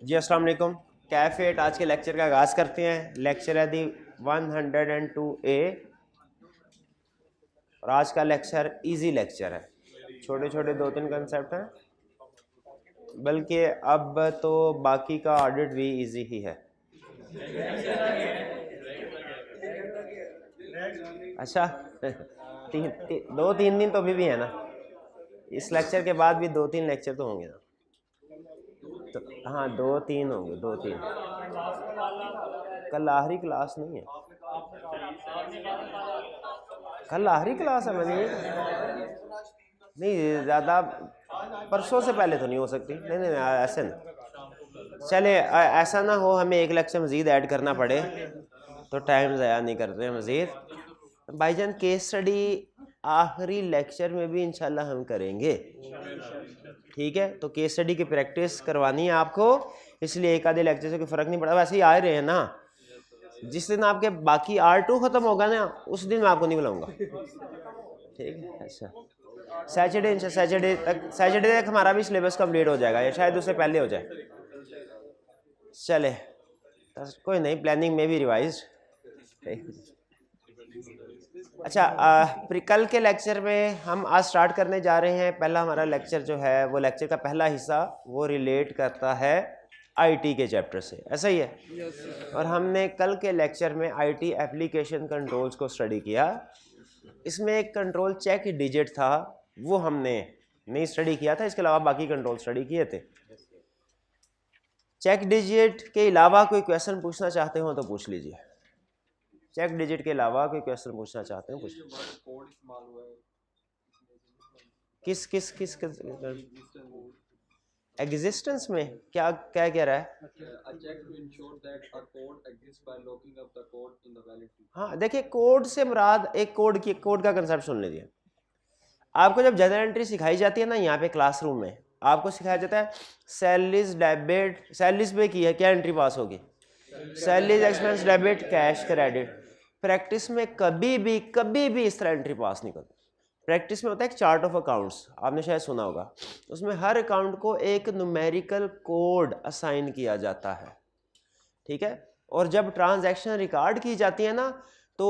जी अस्सलाम वालेकुम। कैफेट आज के लेक्चर का आगाज़ करते हैं। लेक्चर है दी 102A और आज का लेक्चर इजी लेक्चर है। छोटे छोटे 2-3 कंसेप्ट हैं, बल्कि अब तो बाकी का ऑडिट भी इजी ही है। अच्छा 2-3 दिन तो अभी भी है ना, इस लेक्चर के बाद भी 2-3 लेक्चर तो होंगे ना। तो हाँ 2-3 होंगे, 2-3। कल आखिरी क्लास नहीं है, कल आखिरी क्लास है। मैंने नहीं ज़्यादा परसों से पहले तो नहीं हो सकती। नहीं नहीं ऐसे नहीं, चले ऐसा ना हो हमें एक लेक्चर मज़ीद ऐड करना पड़े तो टाइम ज़ाया नहीं करते मज़ीद। भाईजान केस स्टडी आखिरी लेक्चर में भी इंशाल्लाह हम करेंगे, ठीक है। तो केस स्टडी की प्रैक्टिस करवानी है आपको, इसलिए एक आधे लेक्चर से कोई फ़र्क नहीं पड़ा। वैसे ही आ रहे हैं ना, जिस दिन आपके बाकी R2 ख़त्म होगा ना उस दिन मैं आपको नहीं बुलाऊंगा, ठीक है। अच्छा सैटरडे तक हमारा भी सिलेबस कंप्लीट हो जाएगा या शायद उससे पहले हो जाए। चले कोई नहीं, प्लानिंग में भी रिवाइज। अच्छा कल के लेक्चर में हम आज स्टार्ट करने जा रहे हैं। पहला हमारा लेक्चर जो है वो लेक्चर का पहला हिस्सा वो रिलेट करता है आईटी के चैप्टर से, ऐसा ही है। और हमने कल के लेक्चर में आईटी एप्लीकेशन कंट्रोल्स को स्टडी किया। इसमें एक कंट्रोल चेक डिजिट था, वो हमने नहीं स्टडी किया था, इसके अलावा बाकी कंट्रोल स्टडी किए थे। चेक डिजिट के अलावा कोई क्वेश्चन पूछना चाहते हो तो पूछ लीजिए। चेक डिजिट के अलावा कोई क्वेश्चन पूछना चाहते हो पूछ। किस किस किस एग्जिस्टेंस में क्या क्या कह रहा है? हाँ देखिए, कोड से मुराद एक कोड का कंसेप्ट सुन लीजिए। आपको जब जनरल एंट्री सिखाई जाती है ना यहाँ पे क्लासरूम में, आपको सिखाया जाता है सैलरीज डेबिट, सैलरीज पे की है क्या एंट्री पास होगी, salaries expense debit cash credit. Practice में कभी भी इस तरह एंट्री पास नहीं करती। प्रैक्टिस में होता है एक चार्ट ऑफ अकाउंट्स, आपने शायद सुना होगा। उसमें हर अकाउंट को एक न्यूमेरिकल कोड असाइन किया जाता है, ठीक है। और जब ट्रांजैक्शन रिकॉर्ड की जाती है ना तो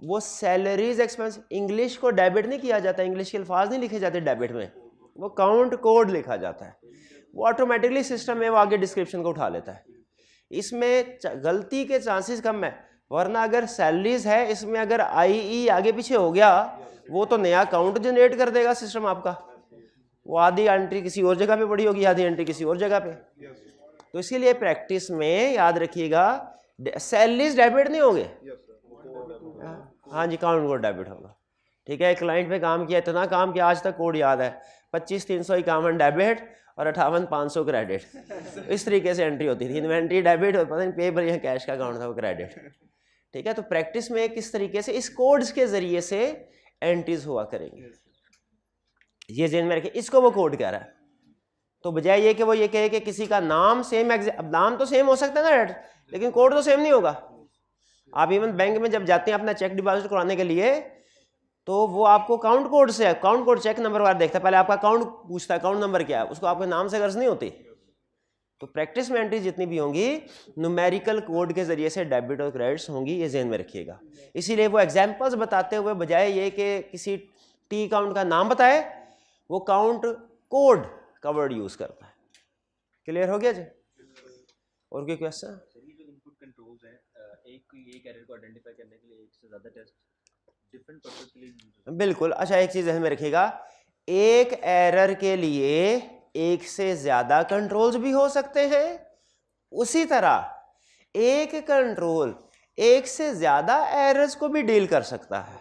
वो सैलरीज एक्सपेंस, इंग्लिश को डेबिट नहीं किया जाता, इंग्लिश के अल्फाज नहीं लिखे जाते डेबिट में, वो काउंट कोड लिखा जाता है। वो ऑटोमेटिकली सिस्टम में वो आगे डिस्क्रिप्शन को उठा लेता है। इसमें गलती के चांसेस कम है, वरना अगर सैलरीज है इसमें अगर IE आगे पीछे हो गया वो तो नया अकाउंट जनरेट कर देगा सिस्टम आपका। वो आधी एंट्री किसी और जगह पे पड़ी होगी, आधी एंट्री किसी और जगह पे। तो इसीलिए प्रैक्टिस में याद रखिएगा सैलरीज डेबिट नहीं होंगे, हाँ जी काउंट कोड डेबिट होगा, ठीक है। क्लाइंट पे काम किया, इतना काम किया आज तक कोड याद है, 25,351 डेबिट और 58,500 क्रेडिट। इस तरीके से एंट्री होती थी, इन्वेंट्री डेबिट और पता नहीं पे पर कैश का अकाउंट था वो क्रेडिट, ठीक है। तो प्रैक्टिस में किस तरीके से इस कोड्स के जरिए से एंट्रीज हुआ करेंगे, ये ज़हन में रखिए। इसको वो कोड कह रहा है, तो बजाय ये कि वो ये कहे कि किसी का नाम सेम, नाम तो सेम हो सकता है ना, लेकिन कोड तो सेम नहीं होगा। आप इवन बैंक में जब जाते हैं अपना चेक डिपॉजिट कराने के लिए तो वो आपको काउंट कोड से, काउंट कोड चेक नंबर वार देखता है, पहले आपका अकाउंट पूछता है अकाउंट नंबर क्या है, उसको आपके नाम से गर्ज नहीं होती। तो प्रैक्टिस में एंट्री जितनी भी होंगी न्यूमेरिकल कोड के जरिए से डेबिट और क्रेडिट्स होंगी, ये ज़हन में रखिएगा। इसीलिए वो एग्जांपल्स बताते हुए बजाय ये कि किसी टी काउंट का नाम बताए, वो काउंट कोड का वर्ड यूज करता है। क्लियर हो गया जी? और कोई क्वेश्चन? इनपुट कंट्रोल्स हैं, एक एरर को आइडेंटिफाई करने के लिए एक से ज़्यादा टेस्ट डिफरेंट पर्पस के लिए। बिल्कुल। अच्छा एक चीज़ ध्यान में रखिएगा, एक एरर के लिए एक से ज़्यादा कंट्रोल्स भी हो सकते हैं, उसी तरह एक कंट्रोल एक से ज़्यादा एरर्स को भी डील कर सकता है।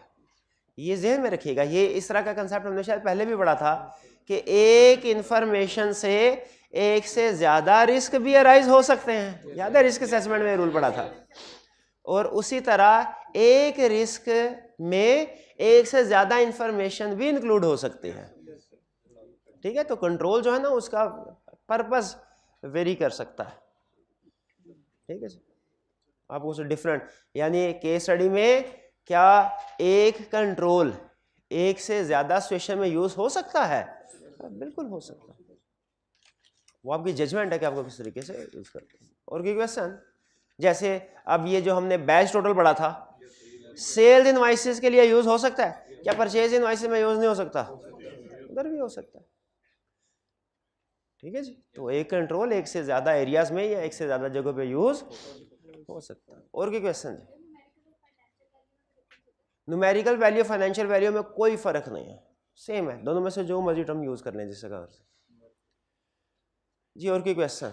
ये ज़हन में रखिएगा, ये इस तरह का कंसेप्ट हमने शायद पहले भी पढ़ा था कि एक इंफॉर्मेशन से एक से ज़्यादा रिस्क भी अराइज हो सकते हैं, याद है रिस्क असेसमेंट में रूल पढ़ा था। और उसी तरह एक रिस्क में एक से ज़्यादा इंफॉर्मेशन भी इंक्लूड हो सकती है, ठीक है। तो कंट्रोल जो है ना उसका पर्पस वेरी कर सकता है, ठीक है। आपको उसे डिफरेंट, यानी केस स्टडी में क्या एक कंट्रोल एक से ज़्यादा सिचुएशन में यूज़ हो सकता है? बिल्कुल हो सकता है। वो आपकी जजमेंट है कि आपको किस तरीके से यूज़ करते हैं। और कोई क्वेश्चन? जैसे अब ये जो हमने बैच टोटल पढ़ा था, सेल्स इनवॉइसेस के लिए यूज़ हो सकता है क्या? परचेज इनवॉइसेस में यूज़ नहीं हो सकता? उधर भी हो सकता है। ठीक है जी। तो एक कंट्रोल एक से ज़्यादा एरियाज में या एक से ज़्यादा जगहों पे यूज़ हो सकता है। और कोई question? Numerical value financial value में कोई फ़र्क नहीं है, सेम है, दोनों में से जो मर्जी टर्म यूज़ कर लें जिससे कहा जी। और कोई क्वेश्चन?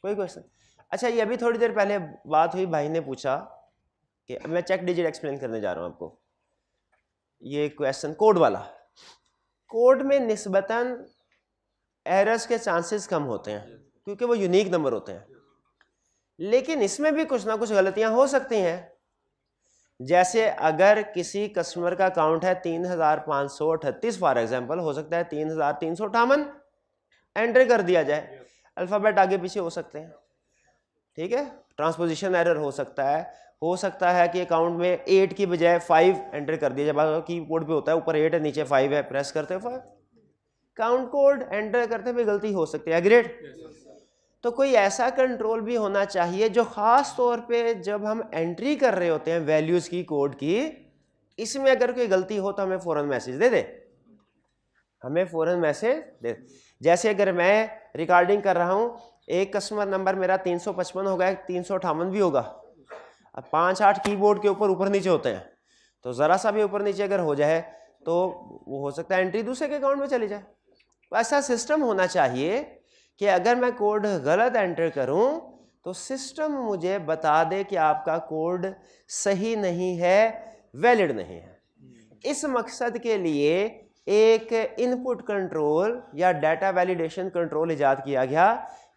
कोई क्वेश्चन? अच्छा, ये अभी थोड़ी देर पहले बात हुई, भाई ने पूछा कि मैं चेक डिजिट एक्सप्लेन करने जा रहा हूँ आपको। ये क्वेश्चन कोड वाला, कोड में निस्बतन एरर्स के चांसेस कम होते हैं क्योंकि वो यूनिक नंबर होते हैं, लेकिन इसमें भी कुछ ना कुछ गलतियां हो सकती हैं। जैसे अगर किसी कस्टमर का अकाउंट है 3538 फॉर एग्जांपल, हो सकता है 3358 एंटर कर दिया जाए, अल्फ़ाबेट आगे पीछे हो सकते हैं। ठीक है, ट्रांसपोजिशन एरर हो सकता है कि अकाउंट में 8 की बजाय 5 एंटर कर दिया जाए। कीबोर्ड पे होता है ऊपर 8 है नीचे 5 है, प्रेस करते हुए 5 काउंट कोड एंटर करते हुए गलती हो सकती है। ग्रेट। तो कोई ऐसा कंट्रोल भी होना चाहिए जो खास तौर पे जब हम एंट्री कर रहे होते हैं वैल्यूज की, कोड की, इसमें अगर कोई गलती हो तो हमें फौरन मैसेज दे दे, हमें फौरन मैसेज दे। जैसे अगर मैं रिकॉर्डिंग कर रहा हूं, एक कस्टमर नंबर मेरा 355 होगा, 358 भी होगा। अब 5-8 कीबोर्ड के ऊपर नीचे होते हैं, तो ज़रा सा भी ऊपर नीचे अगर हो जाए तो वो हो सकता है एंट्री दूसरे के अकाउंट में चली जाए। तो ऐसा सिस्टम होना चाहिए कि अगर मैं कोड गलत एंटर करूं तो सिस्टम मुझे बता दे कि आपका कोड सही नहीं है, वैलिड नहीं है। इस मकसद के लिए एक इनपुट कंट्रोल या डाटा वैलिडेशन कंट्रोल इजाद किया गया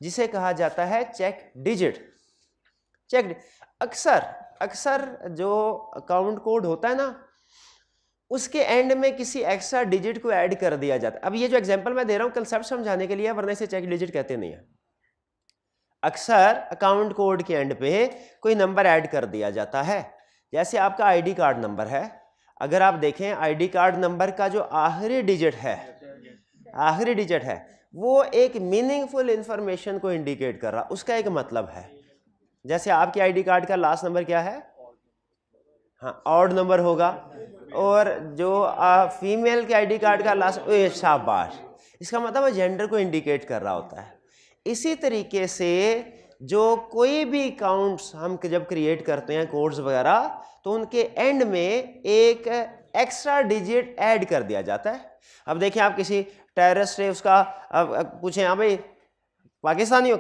जिसे कहा जाता है चेक डिजिट। अक्सर जो अकाउंट कोड होता है ना, उसके एंड में किसी एक्स्ट्रा डिजिट को ऐड कर दिया जाता है। अब ये जो एग्जांपल मैं दे रहा हूं कंसेप्ट समझाने के लिए, वरना इसे चेक डिजिट कहते नहीं है। अक्सर अकाउंट कोड के एंड पे कोई नंबर ऐड कर दिया जाता है। जैसे आपका आईडी कार्ड नंबर है, अगर आप देखें आईडी कार्ड नंबर का जो आखिरी डिजिट है वो एक मीनिंगफुल इंफॉर्मेशन को इंडिकेट कर रहा, उसका एक मतलब है। जैसे आपके आईडी कार्ड का लास्ट नंबर क्या है? हाँ, ऑड नंबर होगा। और जो फीमेल के आईडी कार्ड का लास्ट, शाबाश, इसका मतलब जेंडर को इंडिकेट कर रहा होता है। इसी तरीके से जो कोई भी अकाउंट्स हम जब क्रिएट करते हैं कोड्स वगैरह, तो उनके एंड में एक एक्स्ट्रा डिजिट ऐड कर दिया जाता है। अब देखें, आप किसी टेररिस्ट से उसका पूछें, हाँ भाई पाकिस्तानी हो?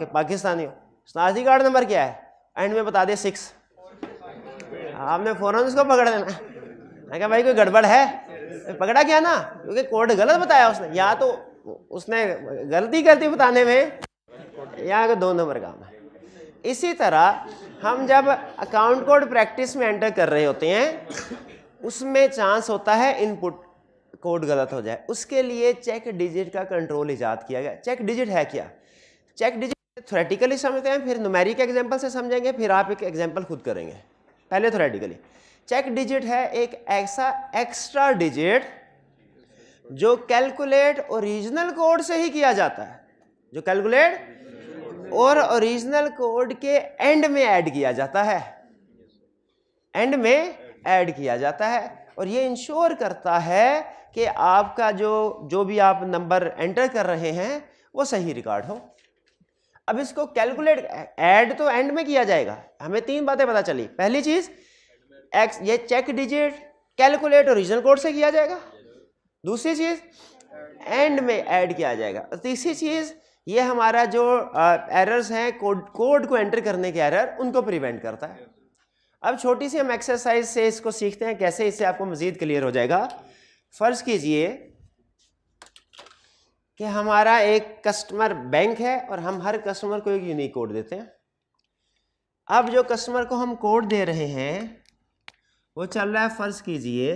शनाख्ती कार्ड नंबर क्या है? एंड में बता दे 6, आपने फौरन उसको पकड़ लेना। मैं कहा भाई कोई गड़बड़ है? पकड़ा क्या ना, क्योंकि कोड गलत बताया उसने, या तो उसने गलती करती बताने में, या 2 नंबर काम है। इसी तरह हम जब अकाउंट कोड प्रैक्टिस में एंटर कर रहे होते हैं, उसमें चांस होता है इनपुट कोड गलत हो जाए। उसके लिए चेक डिजिट का कंट्रोल इजाद किया गया। चेक डिजिट है क्या? चेक डिजिट थ्योरेटिकली समझते हैं, फिर न्यूमेरिक एग्जांपल से समझेंगे, फिर आप एक एग्जांपल खुद करेंगे। पहले थ्योरेटिकली, चेक डिजिट है एक ऐसा एक्स्ट्रा डिजिट जो कैलकुलेट ओरिजिनल कोड से ही किया जाता है, जो कैलकुलेट और ओरिजिनल कोड के एंड में ऐड किया जाता है, और ये इंश्योर करता है कि आपका जो भी आप नंबर एंटर कर रहे हैं वो सही रिकॉर्ड हो। अब इसको कैलकुलेट, ऐड तो एंड में किया जाएगा। हमें 3 बातें पता चली। पहली चीज, ये check digit calculate original code से किया जाएगा। दूसरी चीज, एंड में ऐड किया जाएगा। तीसरी चीज, ये हमारा जो एरर्स हैं कोड को एंटर करने के एरर, उनको प्रिवेंट करता है। अब छोटी सी हम एक्सरसाइज से इसको सीखते हैं कैसे, इससे आपको मजीद क्लियर हो जाएगा। फर्ज कीजिए कि हमारा एक कस्टमर बैंक है और हम हर कस्टमर को एक यूनिक कोड देते हैं। अब जो कस्टमर को हम कोड दे रहे हैं वो चल रहा है, फर्ज कीजिए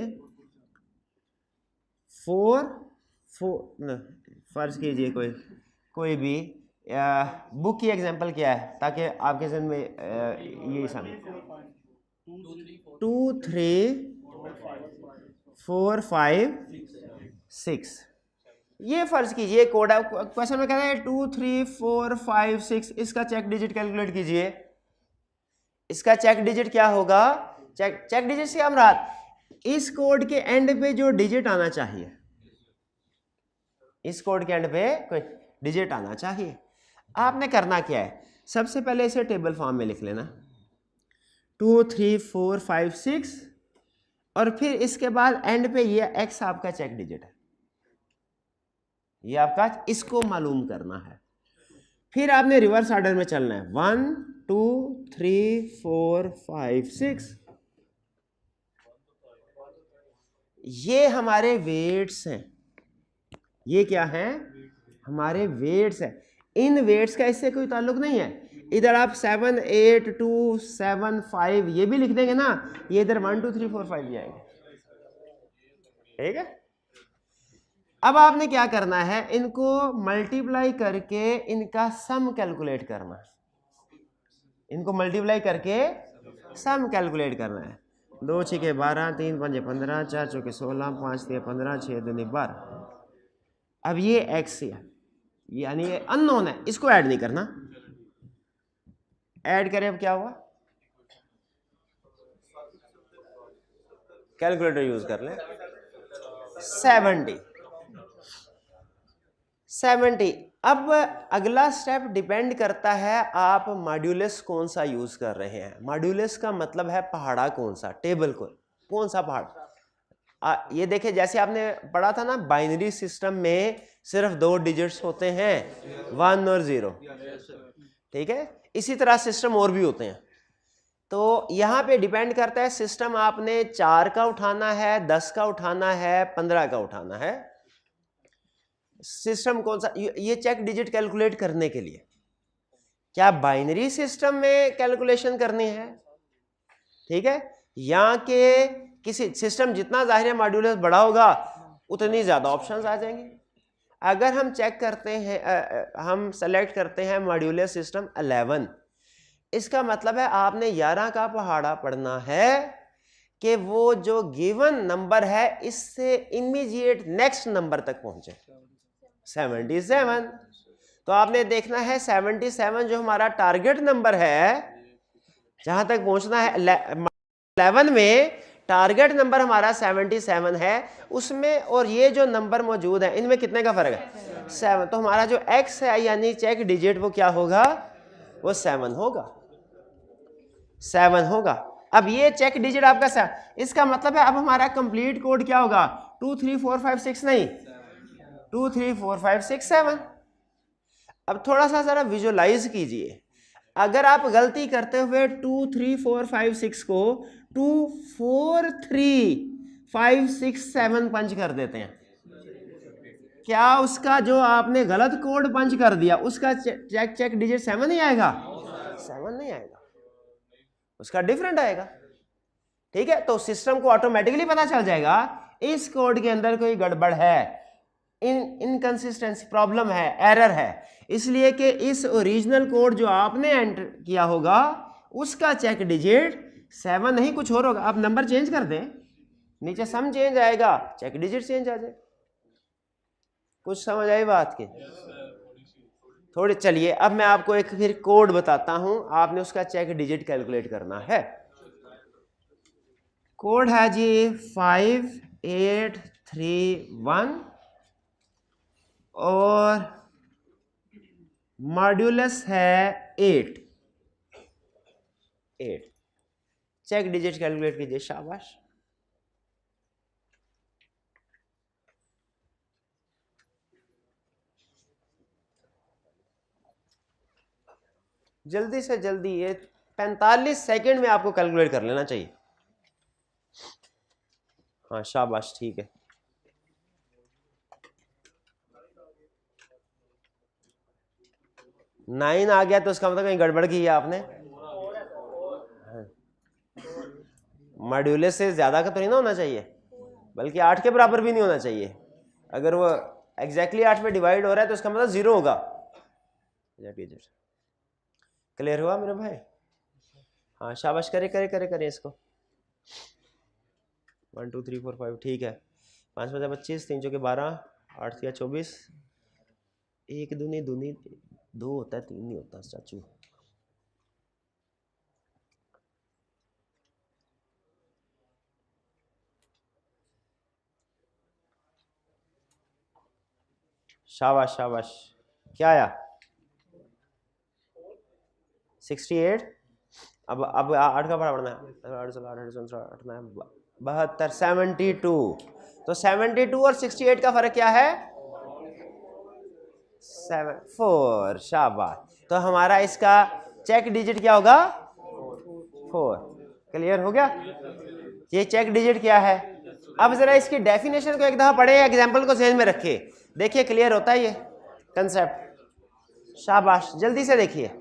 फर्ज कीजिए कोई भी बुक की एग्जांपल क्या है, ताकि आपके जहन में यही समझ 2 3 4 5 6। ये फर्ज कीजिए कोड है, क्वेश्चन में कहता है 2 3 4 5 6, इसका चेक डिजिट कैलकुलेट कीजिए। इसका चेक डिजिट क्या होगा? चेक डिजिट से हम रात इस कोड के एंड पे जो डिजिट आना चाहिए, इस कोड के एंड पे कोई डिजिट आना चाहिए। आपने करना क्या है, सबसे पहले इसे टेबल फॉर्म में लिख लेना 2 3 4 5 6, और फिर इसके बाद एंड पे ये x आपका चेक डिजिट है, ये आपका, इसको मालूम करना है। फिर आपने रिवर्स ऑर्डर में चलना है 1 2 3 4 5 6, ये हमारे वेट्स हैं। ये क्या है? हमारे वेट्स है। इन वेट्स का इससे कोई ताल्लुक नहीं है। इधर आप 7 8 2 7 5 ये भी लिख देंगे ना, ये इधर 1 2 3 4 5 भी आएंगे, ठीक है। अब आपने क्या करना है, इनको मल्टीप्लाई करके इनका सम कैलकुलेट करना है। इनको मल्टीप्लाई करके सम कैलकुलेट करना है। 2 6 12, 3 5 15, 4 4 16, 5 3 15, 6 2 12। अब ये x है, यानी ये अननोन है, इसको ऐड नहीं करना। ऐड करें, अब क्या हुआ? कैलकुलेटर यूज कर ले। 70। अब अगला स्टेप डिपेंड करता है आप मॉड्यूलस कौन सा यूज कर रहे हैं। मॉड्यूलस का मतलब है पहाड़ा कौन सा, टेबल कौन सा पहाड़। ये देखिए, जैसे आपने पढ़ा था ना, बाइनरी सिस्टम में सिर्फ 2 डिजिट्स होते हैं, 1 और 0, ठीक है। इसी तरह सिस्टम और भी होते हैं। तो यहाँ पे डिपेंड करता है सिस्टम आपने 4 का उठाना है, 10 का उठाना है, 15 का उठाना है, सिस्टम कौन सा। ये चेक डिजिट कैलकुलेट करने के लिए क्या बाइनरी सिस्टम में कैलकुलेशन करनी है, ठीक है, यहाँ के किसी सिस्टम जितना जाहिर है मॉड्यूलस बड़ा होगा उतनी ज्यादा ऑप्शंस आ जाएंगे। अगर हम चेक करते हैं, हम सेलेक्ट करते हैं मॉड्यूलस सिस्टम 11, इसका मतलब है आपने 11 का पहाड़ा पढ़ना है कि वो जो गिवन नंबर है इससे इमीडिएट नेक्स्ट नंबर तक पहुंचे, 77। तो आपने देखना है 77 जो हमारा टारगेट नंबर है, जहां तक पहुंचना है 11 में टारगेट नंबर हमारा 77 है उसमें, और ये जो नंबर मौजूद है इनमें कितने का फर्क है? 7। तो हमारा जो x है यानी चेक डिजिट वो क्या होगा? वो 7 होगा, 7 होगा। अब ये चेक डिजिट आपका 7, इसका मतलब है अब हमारा कंप्लीट कोड क्या होगा? 2 3 4 5 6 नहीं, 2 3 4 5 6 7। अब थोड़ा सा जरा विजुलाइज कीजिए, अगर आप गलती करते हुए 2 3 4 5 6 को 2 4 3 5 6 7 पंच कर देते हैं, क्या उसका जो आपने गलत कोड पंच कर दिया उसका चेक डिजिट 7 नहीं आएगा? 7 नहीं आएगा, उसका डिफरेंट आएगा, ठीक है। तो सिस्टम को ऑटोमेटिकली पता चल जाएगा इस कोड के अंदर कोई गड़बड़ है, इनकंसिस्टेंसी प्रॉब्लम है, एरर है, इसलिए कि इस ओरिजिनल कोड जो आपने एंटर किया होगा उसका चेक डिजिट 7 नहीं कुछ और होगा। आप नंबर चेंज कर दें, नीचे सम चेंज आएगा, चेक डिजिट चेंज आ जाए। कुछ समझ आई बात की? थोड़ी चलिए, अब मैं आपको एक फिर कोड बताता हूं, आपने उसका चेक डिजिट कैलकुलेट करना है। कोड है जी 5831 और मॉड्यूलस है 8। चेक डिजिट कैलकुलेट कीजिए, शाबाश। जल्दी से जल्दी, ये 45 सेकंड में आपको कैलकुलेट कर लेना चाहिए। हाँ शाबाश, ठीक है। नाइन आ गया तो उसका मतलब कहीं गड़बड़ की है आपने। मॉड्यूलस से ज्यादा का तो नहीं ना होना चाहिए, बल्कि 8 के बराबर भी नहीं होना चाहिए। अगर वो एग्जैक्टली 8 में डिवाइड हो रहा है तो उसका मतलब 0 होगा। क्लियर हुआ मेरे भाई? हाँ शाबाश, करे करे करे करे इसको। 1 2 3 4 5, ठीक है। 5 5 25, 3 चौके 12, 8 या 24, एक दूनी दूनी 2 होता है, 3 नहीं होता चाचू। शाबाश शाबाश, क्या आया? 68। अब 8 का पढ़ा पढ़ना है, 72, 72। तो 72 और 68 का फर्क क्या है? 4। शाबाश। तो हमारा इसका चेक डिजिट क्या होगा? 4। क्लियर हो गया? ये चेक डिजिट क्या है? अब जरा इसकी डेफिनेशन को एक दफा पढ़े, एग्जाम्पल को ध्यान में रखिए, देखिए क्लियर होता है ये कंसेप्ट। शाबाश, जल्दी से देखिए।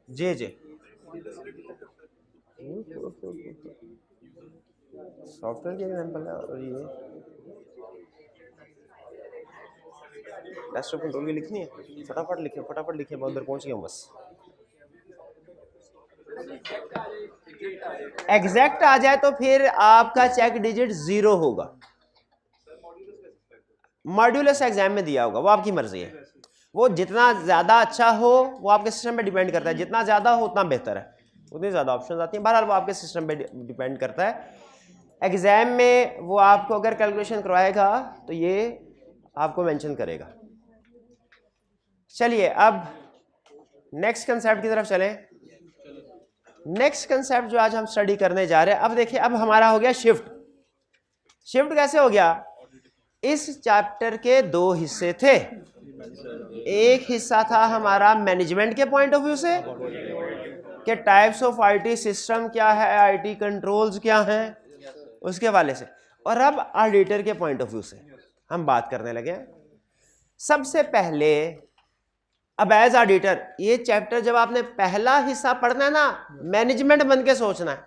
जी जी, सॉफ्टवेयर के एग्जाम्पल है। और ये डेस्कटॉप कंट्रोल की लिखनी है, फटाफट लिखे फटाफट लिखे, बहुत देर पहुंच गया हूं बस। एग्जैक्ट आ जाए तो फिर आपका चेक डिजिट 0 होगा। मॉड्यूलस एग्जाम में दिया होगा, वो आपकी मर्जी है। वो जितना ज्यादा अच्छा हो वो आपके सिस्टम पे डिपेंड करता है, जितना ज्यादा हो उतना बेहतर है, उतनी ज्यादा ऑप्शन आती हैं। बहरहाल वो आपके सिस्टम पे डिपेंड करता है। एग्जाम में वो आपको अगर कैलकुलेशन करवाएगा तो ये आपको मेंशन करेगा। चलिए अब नेक्स्ट कंसेप्ट की तरफ चलें। नेक्स्ट कंसेप्ट जो आज हम स्टडी करने जा रहे हैं, अब देखिए, अब हमारा हो गया शिफ्ट। शिफ्ट कैसे हो गया? इस चैप्टर के 2 हिस्से थे। एक हिस्सा था हमारा मैनेजमेंट के पॉइंट ऑफ व्यू से कि टाइप्स ऑफ आईटी सिस्टम क्या है, आईटी कंट्रोल्स क्या हैं, उसके वाले से। और अब ऑडिटर के पॉइंट ऑफ व्यू से हम बात करने लगे। सबसे पहले अब एज ऑडिटर, ये चैप्टर जब आपने पहला हिस्सा पढ़ना है ना, मैनेजमेंट बन के सोचना है।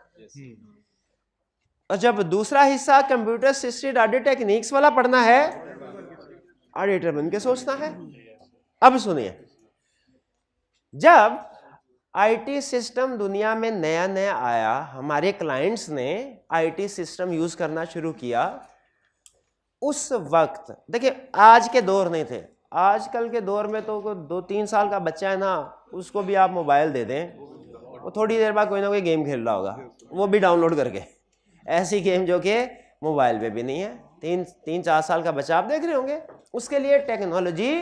और जब दूसरा हिस्सा कंप्यूटर असिस्टेड ऑडिट टेक्निक्स वाला पढ़ना है, ऑडिटर बन के सोचना है। अब सुनिए, जब आईटी सिस्टम दुनिया में नया नया आया, हमारे क्लाइंट्स ने आईटी सिस्टम यूज करना शुरू किया, उस वक्त देखिए आज के दौर नहीं थे। आजकल के दौर में तो 2-3 साल का बच्चा है ना, उसको भी आप मोबाइल दे दें, वो थोड़ी देर बाद कोई ना कोई गेम खेल रहा होगा, वो भी डाउनलोड करके, ऐसी गेम जो कि मोबाइल पे भी नहीं है। 3-4 साल का बच्चा आप देख रहे होंगे, उसके लिए टेक्नोलॉजी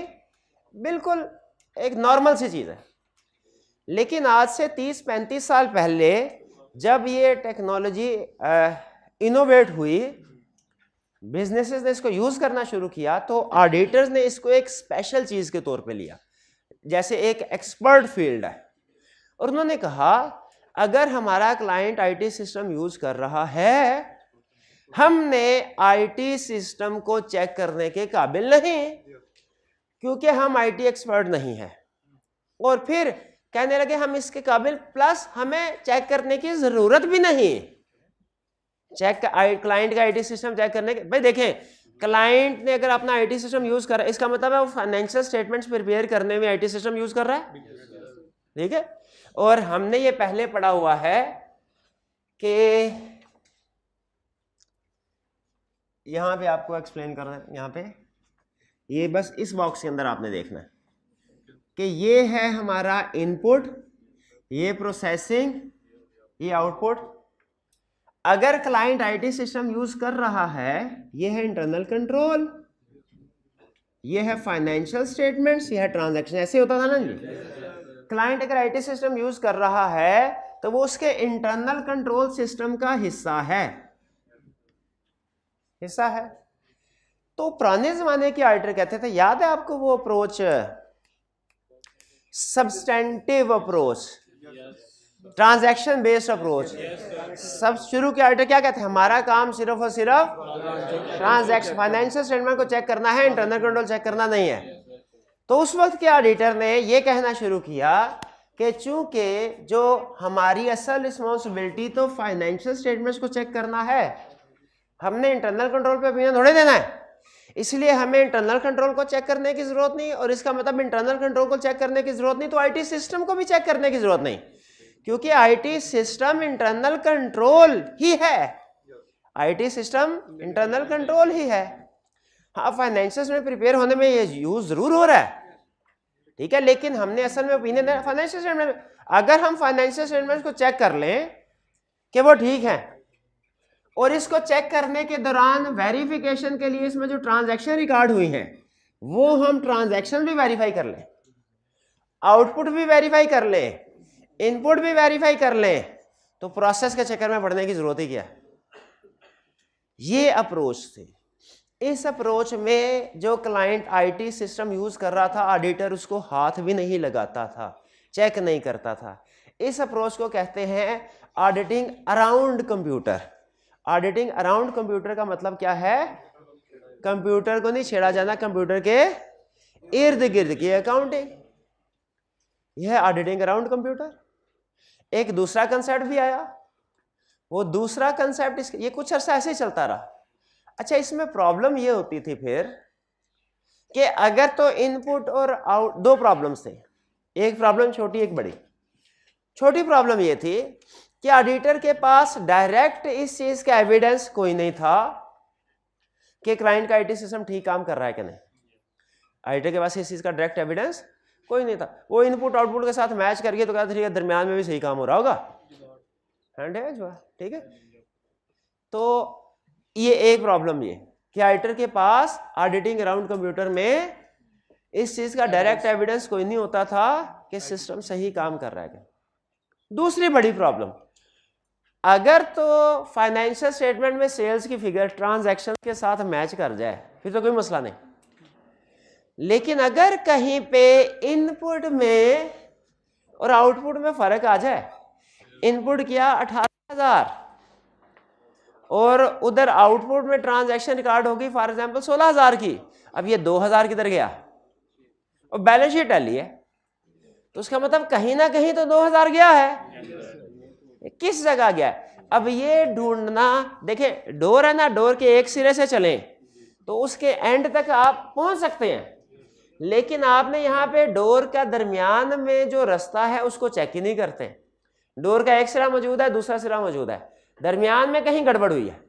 बिल्कुल एक नॉर्मल सी चीज़ है। लेकिन आज से 30-35 साल पहले जब ये टेक्नोलॉजी इनोवेट हुई, बिजनेसेस ने इसको यूज करना शुरू किया, तो ऑडिटर्स ने इसको एक स्पेशल चीज के तौर पे लिया, जैसे एक एक्सपर्ट फील्ड है। और उन्होंने कहा अगर हमारा क्लाइंट आईटी सिस्टम यूज कर रहा है, हमने आईटी सिस्टम को चेक करने के काबिल नहीं, क्योंकि हम आईटी एक्सपर्ट नहीं है। और फिर कहने लगे हम इसके काबिल, प्लस हमें चेक करने की जरूरत भी नहीं। चेक क्लाइंट का आईटी सिस्टम चेक करने के, भाई देखें, क्लाइंट ने अगर अपना आईटी सिस्टम यूज कर रहा है, इसका मतलब है वो फाइनेंशियल स्टेटमेंट्स प्रिपेयर करने में आईटी सिस्टम यूज कर रहा है, ठीक है। और हमने ये पहले पढ़ा हुआ है कि यहां पे आपको एक्सप्लेन करना है, यहां पे ये बस इस बॉक्स के अंदर आपने देखना है कि ये है हमारा इनपुट, ये प्रोसेसिंग, ये आउटपुट। अगर क्लाइंट आईटी सिस्टम यूज कर रहा है, ये है इंटरनल कंट्रोल, ये है फाइनेंशियल स्टेटमेंट्स, ये है ट्रांजैक्शन। ऐसे होता था ना जी। क्लाइंट अगर आईटी सिस्टम यूज कर रहा है तो वो उसके इंटरनल कंट्रोल सिस्टम का हिस्सा है, तो पुराने जमाने के ऑडिटर कहते थे, याद है आपको वो approach, substantive approach, transaction based approach. सब शुरू के ऑडिटर क्या कहते हैं, हमारा काम सिर्फ और सिर्फ ट्रांजैक्शन, फाइनेंशियल स्टेटमेंट को चेक करना है, इंटरनल कंट्रोल चेक करना नहीं है। तो उस वक्त के ऑडिटर ने ये कहना शुरू किया कि चूंकि जो हमारी असल रिस्पॉन्सिबिलिटी तो फाइनेंशियल स्टेटमेंट्स को चेक करना है, हमने इंटरनल कंट्रोल पे ओपिनियन थोड़े देना है, इसलिए हमें इंटरनल कंट्रोल को चेक करने की जरूरत नहीं, और इसका मतलब इंटरनल कंट्रोल को चेक करने की जरूरत नहीं तो आईटी सिस्टम को भी चेक करने की जरूरत नहीं, क्योंकि आईटी सिस्टम इंटरनल कंट्रोल ही है। आईटी सिस्टम इंटरनल कंट्रोल ही है। हाँ, फाइनेंशियल में प्रिपेयर होने में ये यूज जरूर हो रहा है, ठीक है, लेकिन हमने असल में ओपिनियन है फाइनेंशियल स्टेटमेंट, अगर हम फाइनेंशियल स्टेटमेंट को चेक कर लें कि वो ठीक है, और इसको चेक करने के दौरान वेरिफिकेशन के लिए इसमें जो ट्रांजैक्शन रिकॉर्ड हुई हैं वो हम ट्रांजैक्शन भी वेरीफाई कर लें, आउटपुट भी वेरीफाई कर लें, इनपुट भी वेरीफाई कर लें, तो प्रोसेस के चक्कर में पड़ने की जरूरत ही क्या है। ये अप्रोच थी। इस अप्रोच में जो क्लाइंट आईटी सिस्टम यूज कर रहा था, ऑडिटर उसको हाथ भी नहीं लगाता था, चेक नहीं करता था। इस अप्रोच को कहते हैं auditing around computer. Auditing around computer का मतलब क्या है? कंप्यूटर को नहीं छेड़ा जाना, कंप्यूटर के इर्द गिर्द की अकाउंटिंग, यह ऑडिटिंग अराउंड कंप्यूटर। एक दूसरा कंसेप्ट भी आया, वो दूसरा कंसेप्ट ये कुछ अर्सा ऐसे ही चलता रहा। अच्छा, इसमें प्रॉब्लम ये होती थी फिर कि अगर तो इनपुट और आउट, दो प्रॉब्लम्स थे, एक प्रॉब्लम छोटी एक बड़ी। छोटी प्रॉब्लम ये थी कि ऑडिटर के पास डायरेक्ट इस चीज का एविडेंस कोई नहीं था कि क्लाइंट का आईटी सिस्टम ठीक काम कर रहा है कि नहीं। ऑडिटर के पास इस चीज का डायरेक्ट एविडेंस कोई नहीं था। वो इनपुट आउटपुट के साथ मैच करके तो कहते थे दरमियान में भी सही काम हो रहा होगा, ठीक है। तो ये एक प्रॉब्लम ये कि ऑडिटर के पास ऑडिटिंग अराउंड कंप्यूटर में इस चीज का डायरेक्ट एविडेंस कोई नहीं होता था कि सिस्टम सही काम कर रहा है। दूसरी बड़ी प्रॉब्लम, अगर तो फाइनेंशियल स्टेटमेंट में सेल्स की फिगर ट्रांजैक्शन के साथ मैच कर जाए फिर तो कोई मसला नहीं, लेकिन अगर कहीं पे इनपुट में और आउटपुट में फर्क आ जाए, इनपुट किया 18,000 और उधर आउटपुट में ट्रांजैक्शन रिकॉर्ड होगी फॉर एग्जांपल 16,000 की, अब ये 2,000 किधर गया और बैलेंस शीट डाली है, तो उसका मतलब कहीं ना कहीं तो 2,000 गया है, किस जगह गया है? अब ये ढूंढना, देखें डोर है ना, डोर के एक सिरे से चलें तो उसके एंड तक आप पहुंच सकते हैं, लेकिन आपने यहाँ पे डोर का दरमियान में जो रास्ता है उसको चेक ही नहीं करते। डोर का एक सिरा मौजूद है, दूसरा सिरा मौजूद है, दरमियान में कहीं गड़बड़ हुई है,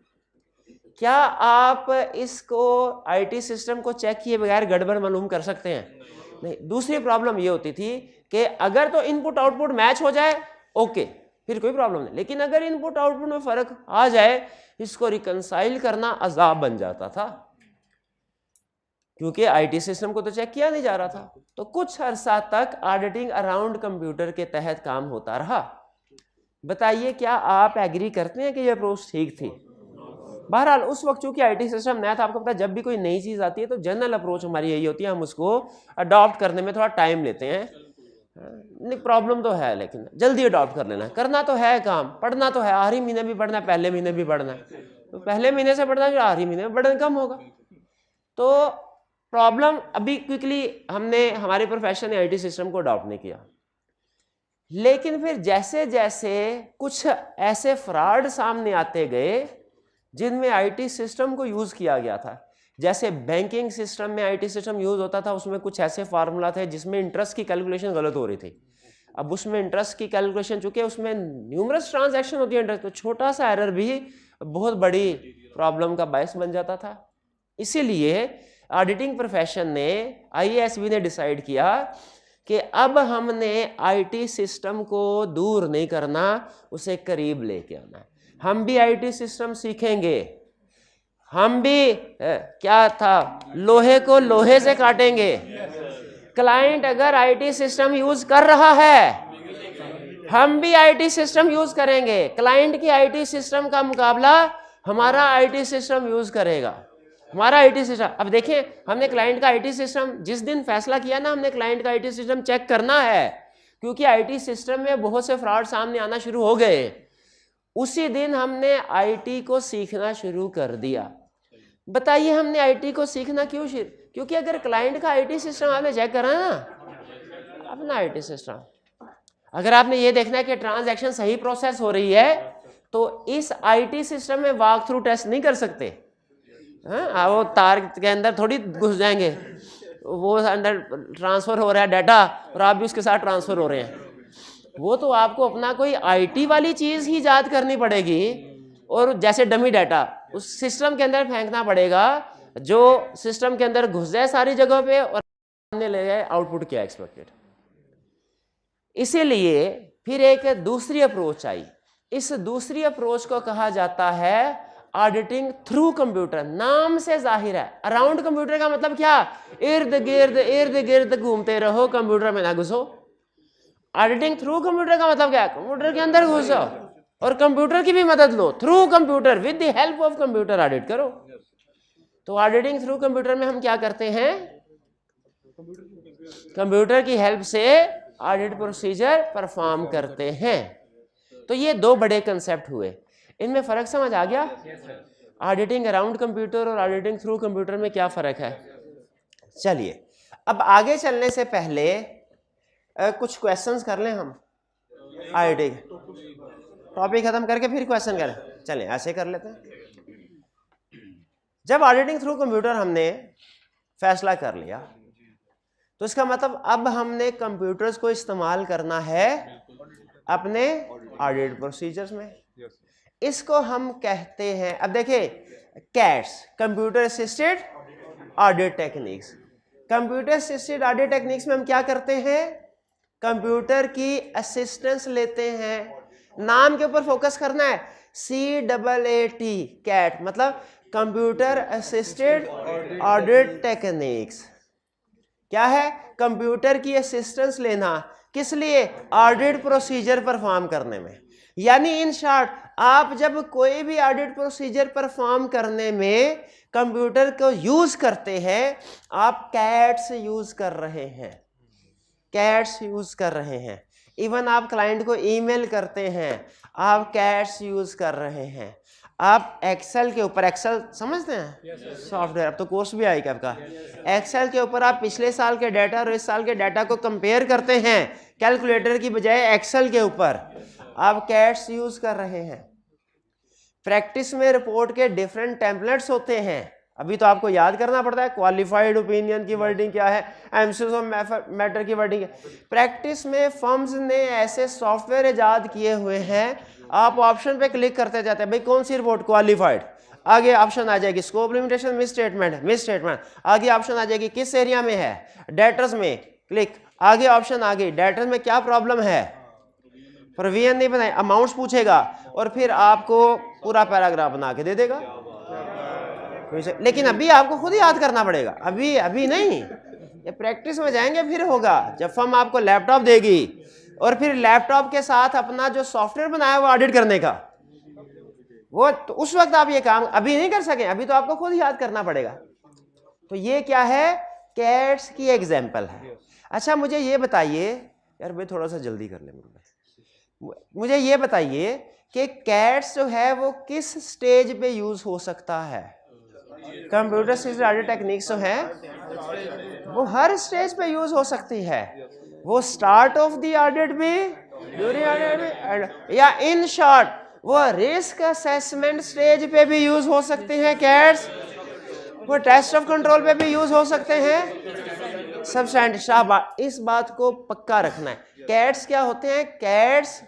क्या आप इसको आईटी सिस्टम को चेक किए बगैर गड़बड़ मालूम कर सकते हैं? नहीं। दूसरी प्रॉब्लम ये होती थी कि अगर तो इनपुट आउटपुट मैच हो जाए ओके, फिर कोई प्रॉब्लम नहीं, लेकिन अगर इनपुट आउटपुट में फर्क आ जाए इसको रिकंसाइल करना अजाब बन जाता था, क्योंकि आईटी सिस्टम को तो चेक किया नहीं जा रहा था। तो कुछ अरसा तक ऑडिटिंग अराउंड कंप्यूटर के तहत काम होता रहा। बताइए क्या आप एग्री करते हैं कि ये अप्रोच ठीक थी? बहरहाल उस वक्त चूंकि आईटी सिस्टम नया था, आपको पता है जब भी कोई नई चीज आती है तो जनरल अप्रोच हमारी यही होती है, हम उसको अडॉप्ट करने में थोड़ा टाइम लेते हैं। प्रॉब्लम तो है लेकिन जल्दी अडॉप्ट कर लेना, करना तो है काम, पढ़ना तो है, आखिरी महीने भी पढ़ना है, पहले महीने भी पढ़ना है, तो पहले महीने से पढ़ना फिर आखिरी महीने में पढ़ना कम होगा। तो प्रॉब्लम अभी क्विकली हमने हमारे प्रोफेशन ने आईटी सिस्टम को अडॉप्ट नहीं किया, लेकिन फिर जैसे जैसे कुछ ऐसे फ्रॉड सामने आते गए जिनमें आईटी सिस्टम को यूज किया गया था, जैसे बैंकिंग सिस्टम में आईटी सिस्टम यूज होता था, उसमें कुछ ऐसे फार्मूला थे जिसमें इंटरेस्ट की कैलकुलेशन गलत हो रही थी। अब उसमें इंटरेस्ट की कैलकुलेशन, चूंकि उसमें न्यूमरस ट्रांजैक्शन होती है इंटरेस्ट, तो छोटा सा एरर भी बहुत बड़ी प्रॉब्लम का बायस बन जाता था। इसीलिए ऑडिटिंग प्रोफेशन ने, आईएएसबी ने डिसाइड किया कि अब हमने आईटी सिस्टम को दूर नहीं करना, उसे करीब लेके आना है। हम भी आईटी सिस्टम सीखेंगे, हम भी क्या था, लोहे को लोहे से काटेंगे। क्लाइंट अगर आईटी सिस्टम यूज कर रहा है, हम भी आईटी सिस्टम यूज करेंगे। क्लाइंट की आईटी सिस्टम का मुकाबला हमारा आईटी सिस्टम यूज करेगा, हमारा आईटी सिस्टम। अब देखिए, हमने क्लाइंट का आईटी सिस्टम, जिस दिन फैसला किया ना हमने क्लाइंट का आईटी सिस्टम चेक करना है, क्योंकि आईटी सिस्टम में बहुत से फ्रॉड सामने आना शुरू हो गए, उसी दिन हमने आईटी को सीखना शुरू कर दिया। बताइए हमने आईटी को सीखना क्यों शुरू? क्योंकि अगर क्लाइंट का आईटी सिस्टम आपने चेक करा ना, अपना आईटी सिस्टम, अगर आपने ये देखना है कि ट्रांजैक्शन सही प्रोसेस हो रही है, तो इस आईटी सिस्टम में वॉक थ्रू टेस्ट नहीं कर सकते। हाँ, वो तार के अंदर थोड़ी घुस जाएंगे, वो अंदर ट्रांसफर हो रहा है डाटा और आप भी उसके साथ ट्रांसफर हो रहे हैं। वो तो आपको अपना कोई आईटी वाली चीज ही याद करनी पड़ेगी और जैसे डमी डाटा उस सिस्टम के अंदर फेंकना पड़ेगा जो सिस्टम के अंदर घुस जाए सारी जगहों पे और सामने ले जाए आउटपुट क्या एक्सपेक्टेड। इसीलिए फिर एक दूसरी अप्रोच आई। इस दूसरी अप्रोच को कहा जाता है ऑडिटिंग थ्रू कंप्यूटर। नाम से जाहिर है, अराउंड कंप्यूटर का मतलब क्या, इर्द गिर्द घूमते रहो, कंप्यूटर में ना घुसो। ऑडिटिंग थ्रू कंप्यूटर का मतलब क्या है, कंप्यूटर के अंदर घुसो और कंप्यूटर की भी मदद लो, through computer, with the help of computer audit करो। तो ऑडिटिंग थ्रू कंप्यूटर में हम क्या करते हैं, कंप्यूटर की हेल्प से ऑडिट प्रोसीजर परफॉर्म करते हैं। तो ये दो बड़े कंसेप्ट हुए, इनमें फर्क समझ आ गया? ऑडिटिंग अराउंड कंप्यूटर और ऑडिटिंग थ्रू कंप्यूटर में क्या फर्क है? चलिए अब आगे चलने से पहले कुछ क्वेश्चंस कर लें हम। ऑडिटिंग टॉपिक खत्म करके फिर क्वेश्चन करें, चलें ऐसे कर लेते हैं। जब ऑडिटिंग थ्रू कंप्यूटर हमने फैसला कर लिया तो इसका मतलब अब हमने कंप्यूटर्स को इस्तेमाल करना है अपने ऑडिट प्रोसीजर्स में। इसको हम कहते हैं, अब देखिए, cats, computer assisted audit techniques. Computer assisted audit techniques में हम क्या करते हैं, कंप्यूटर की असिस्टेंस लेते हैं। नाम के ऊपर फोकस करना है, CAAT, कैट मतलब कंप्यूटर असिस्टेड ऑडिट टेक्निक्स। क्या है, कंप्यूटर की असिस्टेंस लेना, किस लिए, ऑडिट प्रोसीजर परफॉर्म करने में। यानी इन शॉर्ट, आप जब कोई भी ऑडिट प्रोसीजर परफॉर्म करने में कंप्यूटर को यूज करते हैं, आप कैट्स यूज कर रहे हैं, कैट्स यूज कर रहे हैं। इवन आप क्लाइंट को ईमेल करते हैं, आप कैट्स यूज कर रहे हैं। आप एक्सेल के ऊपर, एक्सेल समझते हैं सॉफ्टवेयर, अब तो कोर्स भी आएगा आपका। एक्सेल के ऊपर आप पिछले साल के डाटा और इस साल के डाटा को कंपेयर करते हैं, कैलकुलेटर की बजाय एक्सेल के ऊपर आप कैट्स यूज कर रहे हैं। प्रैक्टिस में रिपोर्ट के डिफरेंट टेम्पलेट्स होते हैं, अभी तो आपको याद करना पड़ता है, क्वालिफाइड ओपिनियन की वर्डिंग क्या है, एमसीक्यू ऑफ मैटर की वर्डिंग है। प्रैक्टिस में फर्म्स ने ऐसे सॉफ्टवेयर इजाद किए हुए हैं, आप ऑप्शन पे क्लिक करते जाते हैं, भाई कौन सी रिपोर्ट, क्वालिफाइड, आगे ऑप्शन आ जाएगी स्कोप लिमिटेशन मिस स्टेटमेंट, आगे ऑप्शन आ जाएगी किस एरिया में है, डेटर्स में, क्लिक, आगे ऑप्शन आ गई, डेटर्स में क्या प्रॉब्लम है, प्रोविजन नहीं बनाए, अमाउंट्स पूछेगा और फिर आपको पूरा पैराग्राफ बना के दे देगा। लेकिन अभी आपको खुद याद करना पड़ेगा, अभी नहीं, ये प्रैक्टिस में जाएंगे फिर होगा। जब फर्म आपको लैपटॉप देगी और फिर लैपटॉप के साथ अपना जो सॉफ्टवेयर बनाया वो ऑडिट करने का, वो तो उस वक्त आप ये काम अभी नहीं कर सकें, अभी तो आपको खुद याद करना पड़ेगा। तो ये क्या है, कैट्स की एग्जाम्पल है। अच्छा मुझे ये बताइए यार, भाई थोड़ा सा जल्दी कर ले, मुझे ये बताइए कि कैट्स जो है वो किस स्टेज पे यूज हो सकता है। कंप्यूटर असिस्टेड ऑडिट टेक्निक्स जो है वो हर स्टेज पे यूज हो सकती है, वो स्टार्ट ऑफ द ऑडिट भी, ड्यूरिंग ऑडिट भी, या इन शॉर्ट वो रिस्क असेसमेंट स्टेज पे भी यूज हो सकते हैं कैट्स, वो टेस्ट ऑफ कंट्रोल पे भी यूज हो सकते हैं। सब्सटैंटिव, इस बात को पक्का रखना है। कैट्स क्या होते हैं, कैट्स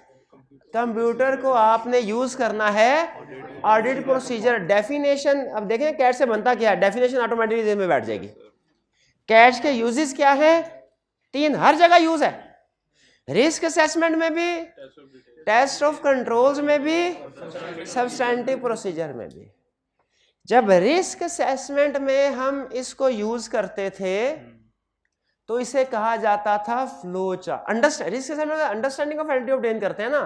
कंप्यूटर को आपने यूज करना है ऑडिट प्रोसीजर। डेफिनेशन अब देखें कैट से बनता क्या है, डेफिनेशन ऑटोमेटिकली दिल में बैठ जाएगी। कैट्स के यूजेस क्या है, 3, हर जगह यूज है, रिस्क असेसमेंट में भी, टेस्ट ऑफ कंट्रोल्स में भी, सब्सटैंटिव प्रोसीजर में भी। जब रिस्क असेसमेंट में हम इसको यूज करते थे तो इसे कहा जाता था फ्लो चार्ट। रिस्क असेसमेंट में अंडरस्टैंडिंग ऑफ एंटिटी ऑब्टेन करते हैं ना,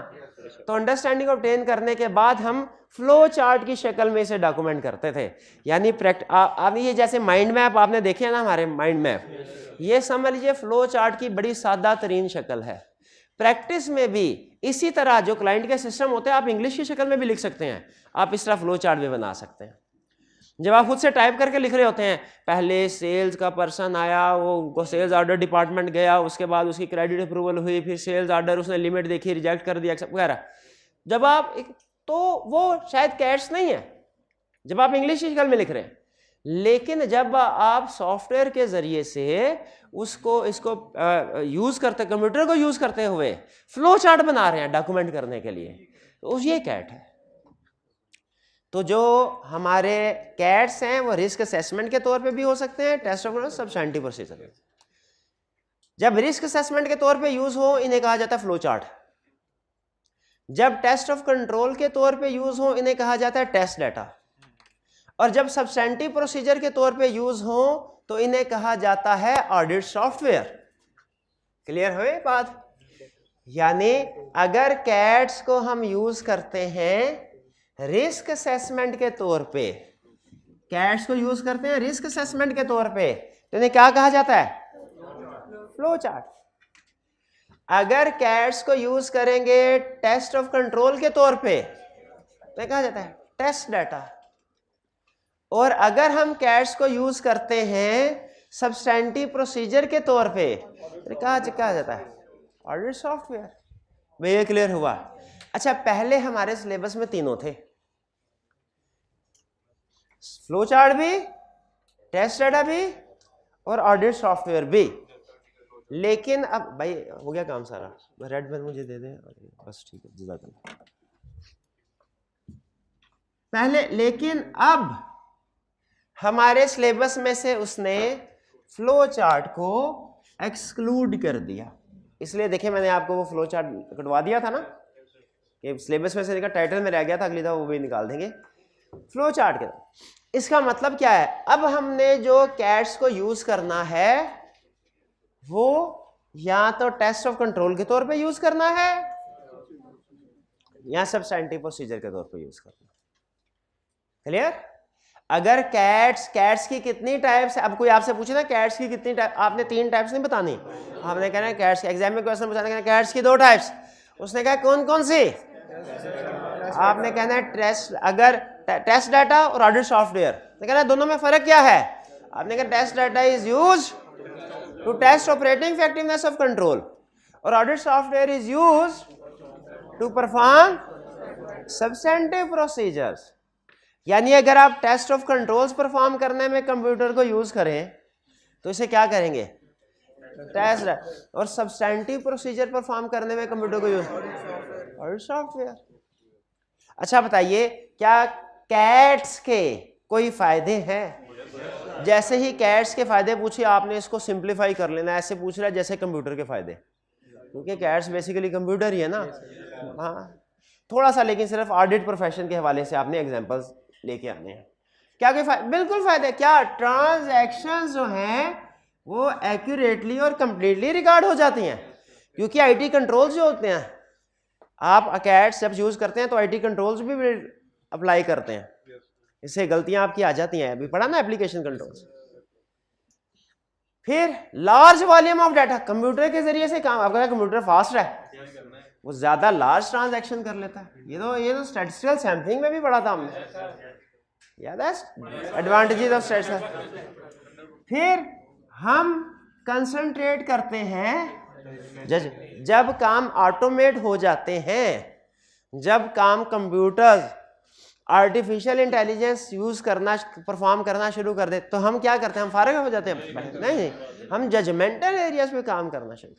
तो अंडरस्टैंडिंग ऑब्टेन करने के बाद हम फ्लो चार्ट की शक्ल में इसे डॉक्यूमेंट करते थे। यानी अब ये जैसे माइंड मैप आपने देखे ना, हमारे माइंड मैप, ये समझ लीजिए फ्लो चार्ट की बड़ी सादा तरीन शक्ल है। प्रैक्टिस में भी इसी तरह जो क्लाइंट के सिस्टम होते हैं, आप इंग्लिश की शक्ल में भी लिख सकते हैं, आप इस तरह फ्लो चार्ट भी बना सकते हैं। जब आप खुद से टाइप करके लिख रहे होते हैं, पहले सेल्स का पर्सन आया, वो उनको सेल्स ऑर्डर डिपार्टमेंट गया, उसके बाद उसकी क्रेडिट अप्रूवल हुई, फिर सेल्स ऑर्डर उसने लिमिट देखी, रिजेक्ट कर दिया वगैरह, जब आप तो वो शायद कैट्स नहीं है जब आप इंग्लिश की शक्ल में लिख रहे हैं। लेकिन जब आप सॉफ्टवेयर के ज़रिए से इसको यूज़ करते, कंप्यूटर को यूज़ करते हुए फ्लो चार्ट बना रहे हैं डॉक्यूमेंट करने के लिए, तो ये कैट है। तो जो हमारे कैट्स हैं वो रिस्क असेसमेंट के तौर पे भी हो सकते हैं, टेस्ट ऑफ सब्सटेंटिव प्रोसीजर। जब रिस्क असेसमेंट के तौर पे यूज़ हो इन्हें कहा जाता है फ्लो चार्ट। जब टेस्ट ऑफ कंट्रोल के तौर पे यूज़ हो इन्हें कहा जाता है टेस्ट डाटा। और जब सब्सटेंटिव प्रोसीजर के तौर पे यूज़ हो तो इन्हें कहा जाता है ऑडिट सॉफ्टवेयर। क्लियर हुए बात? यानी अगर कैट्स को हम यूज़ करते हैं रिस्क असेसमेंट के तौर पे, कैट्स को यूज़ करते हैं रिस्क असेसमेंट के तौर पे, तो इन्हें क्या कहा जाता है? Flow chart. अगर कैट्स को यूज़ करेंगे टेस्ट ऑफ कंट्रोल के तौर पे तो कहा जाता है टेस्ट डाटा। और अगर हम कैट्स को यूज करते हैं सब्सटेंटिव प्रोसीजर के तौर पे तो कहा जाता है ऑडिट सॉफ्टवेयर। भाई ये क्लियर हुआ? अच्छा, पहले हमारे सिलेबस में तीनों थे, फ्लो चार्ट भी, टेस्ट डाटा भी और ऑडिट सॉफ्टवेयर भी। लेकिन अब भाई हो गया काम सारा, रेड पेन मुझे दे दें बस, ठीक है जज़ाकल्लाह। पहले, लेकिन अब हमारे सिलेबस में से उसने फ्लो चार्ट को एक्सक्लूड कर दिया। इसलिए देखिए मैंने आपको वो फ्लो चार्ट कटवा दिया था ना, कि सिलेबस में से देखा टाइटल में रह गया था, अगली दफा वो भी निकाल देंगे फ्लो चार्ट के। इसका मतलब क्या है? अब हमने जो कैट्स को यूज करना है वो या तो टेस्ट ऑफ कंट्रोल के तौर पे यूज करना है या सब्सटेंटिव प्रोसीजर के तौर पे यूज करना। क्लियर? अगर कैट्स की कितनी टाइप्स है, अब कोई आपसे पूछे ना कैट्स की कितनी टाइप, आपने 3 टाइप्स नहीं बतानी, आपने कहना है कैट्स, एग्जाम में क्वेश्चन पूछा कहना कैट्स की 2 टाइप्स, उसने कहा कौन कौन सी? आपने कहना है टेस्ट, अगर टेस्ट डाटा और ऑडिट सॉफ्टवेयर, तो कहना है दोनों में फर्क क्या है? आपने कहा test data is use to test operating effectiveness of control और audit software is use to perform substantive procedures. यानी अगर आप टेस्ट ऑफ कंट्रोल्स परफॉर्म करने में कंप्यूटर को यूज करें तो इसे क्या करेंगे? टेस्ट। और सब्सटेंटिव प्रोसीजर परफॉर्म करने में कंप्यूटर को यूज और सॉफ्टवेयर। अच्छा बताइए, क्या कैट्स के कोई फायदे हैं? जैसे ही कैट्स के फायदे पूछे आपने इसको सिंप्लीफाई कर लेना, ऐसे पूछ रहा है जैसे कंप्यूटर के फायदे, क्योंकि कैट्स बेसिकली कंप्यूटर ही है ना। हाँ थोड़ा सा, लेकिन सिर्फ ऑडिट प्रोफेशन के हवाले से आपने एग्जांपल्स लेके आने हैं। क्या कोई बिल्कुल फायदे? क्या ट्रांजैक्शंस जो हैं वो एक्यूरेटली और कंप्लीटली रिकॉर्ड हो जाती हैं, क्योंकि आईटी कंट्रोल्स जो होते हैं, आप कैट्स जब यूज करते हैं तो आईटी कंट्रोल्स भी अप्लाई करते हैं, इससे गलतियां आपकी आ जाती हैं। अभी पढ़ा ना एप्लीकेशन कंट्रोल्स। फिर large volume of data, computer के जरिए से काम, आपका कंप्यूटर फास्ट है, वो ज्यादा लार्ज ट्रांजैक्शन कर लेता है। ये तो स्टैटिस्टिकल सैम्पलिंग में भी पढ़ा था हमने, याद है एडवांटेजेस ऑफ स्टैटिस्टिकल। फिर हम कंसंट्रेट करते हैं जब काम ऑटोमेट हो जाते हैं, जब काम कंप्यूटर आर्टिफिशियल इंटेलिजेंस यूज करना, परफॉर्म करना शुरू कर दे, तो हम क्या करते हैं? हम फारिग हो जाते हैं? नहीं, हम जजमेंटल एरियाज में काम करना शुरू,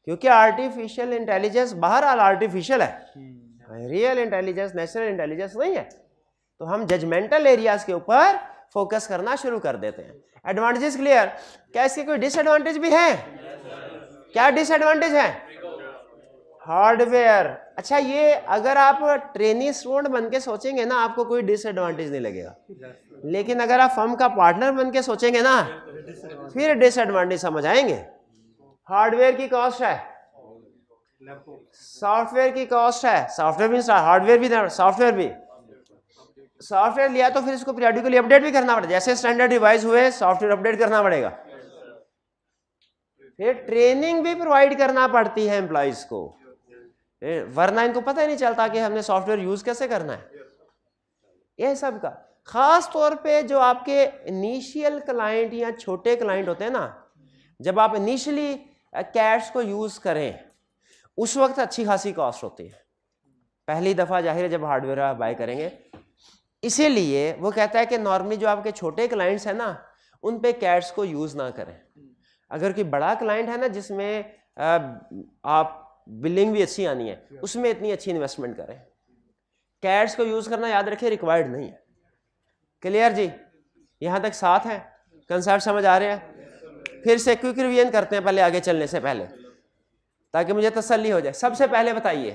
क्योंकि आर्टिफिशियल इंटेलिजेंस बहरहाल आर्टिफिशियल है, रियल इंटेलिजेंस, नेचुरल इंटेलिजेंस नहीं है। तो हम जजमेंटल एरियाज के ऊपर फोकस करना शुरू कर देते हैं। Advantages clear? क्या इसके कोई डिसएडवांटेज भी है? क्या डिसएडवांटेज है? हार्डवेयर। अच्छा, ये अगर आप ट्रेनी स्टूडेंट बन के सोचेंगे ना, आपको कोई डिसएडवांटेज नहीं लगेगा, लेकिन अगर आप फर्म का पार्टनर बन के सोचेंगे ना, फिर डिसएडवांटेज समझ आएंगे। हार्डवेयर की कॉस्ट है, सॉफ्टवेयर की कॉस्ट है, सॉफ्टवेयर भी, हार्डवेयर भी, सॉफ्टवेयर भी। सॉफ्टवेयर लिया तो फिर इसको पीरियडिकली अपडेट भी करना पड़ेगा, जैसे स्टैंडर्ड डिवाइस हुए सॉफ्टवेयर अपडेट करना पड़ेगा। फिर ट्रेनिंग भी प्रोवाइड करना पड़ती है एम्प्लॉइज को, वरना इनको पता ही नहीं चलता कि हमने सॉफ्टवेयर यूज कैसे करना है। यह सब का खास तौर पे जो आपके इनिशियल क्लाइंट या छोटे क्लाइंट होते हैं ना, जब आप इनिशियली कैट्स को यूज करें उस वक्त अच्छी खासी कॉस्ट होती है। पहली दफा जाहिर है जब हार्डवेयर आप बाय करेंगे इसीलिए वो कहता है कि नॉर्मली जो आपके छोटे क्लाइंट्स हैं ना, उन पे कैट्स को यूज ना करें। अगर कोई बड़ा क्लाइंट है ना जिसमें आप बिलिंग भी अच्छी आनी है, उसमें इतनी अच्छी इन्वेस्टमेंट करें। कैट्स को यूज करना याद रखिए रिक्वायर्ड नहीं है। क्लियर जी, यहां तक साथ है, कंसेप्ट समझ आ रहे हैं? फिर से क्विक रिवीजन करते हैं पहले आगे चलने से पहले, ताकि मुझे तसल्ली हो जाए। सबसे पहले बताइए,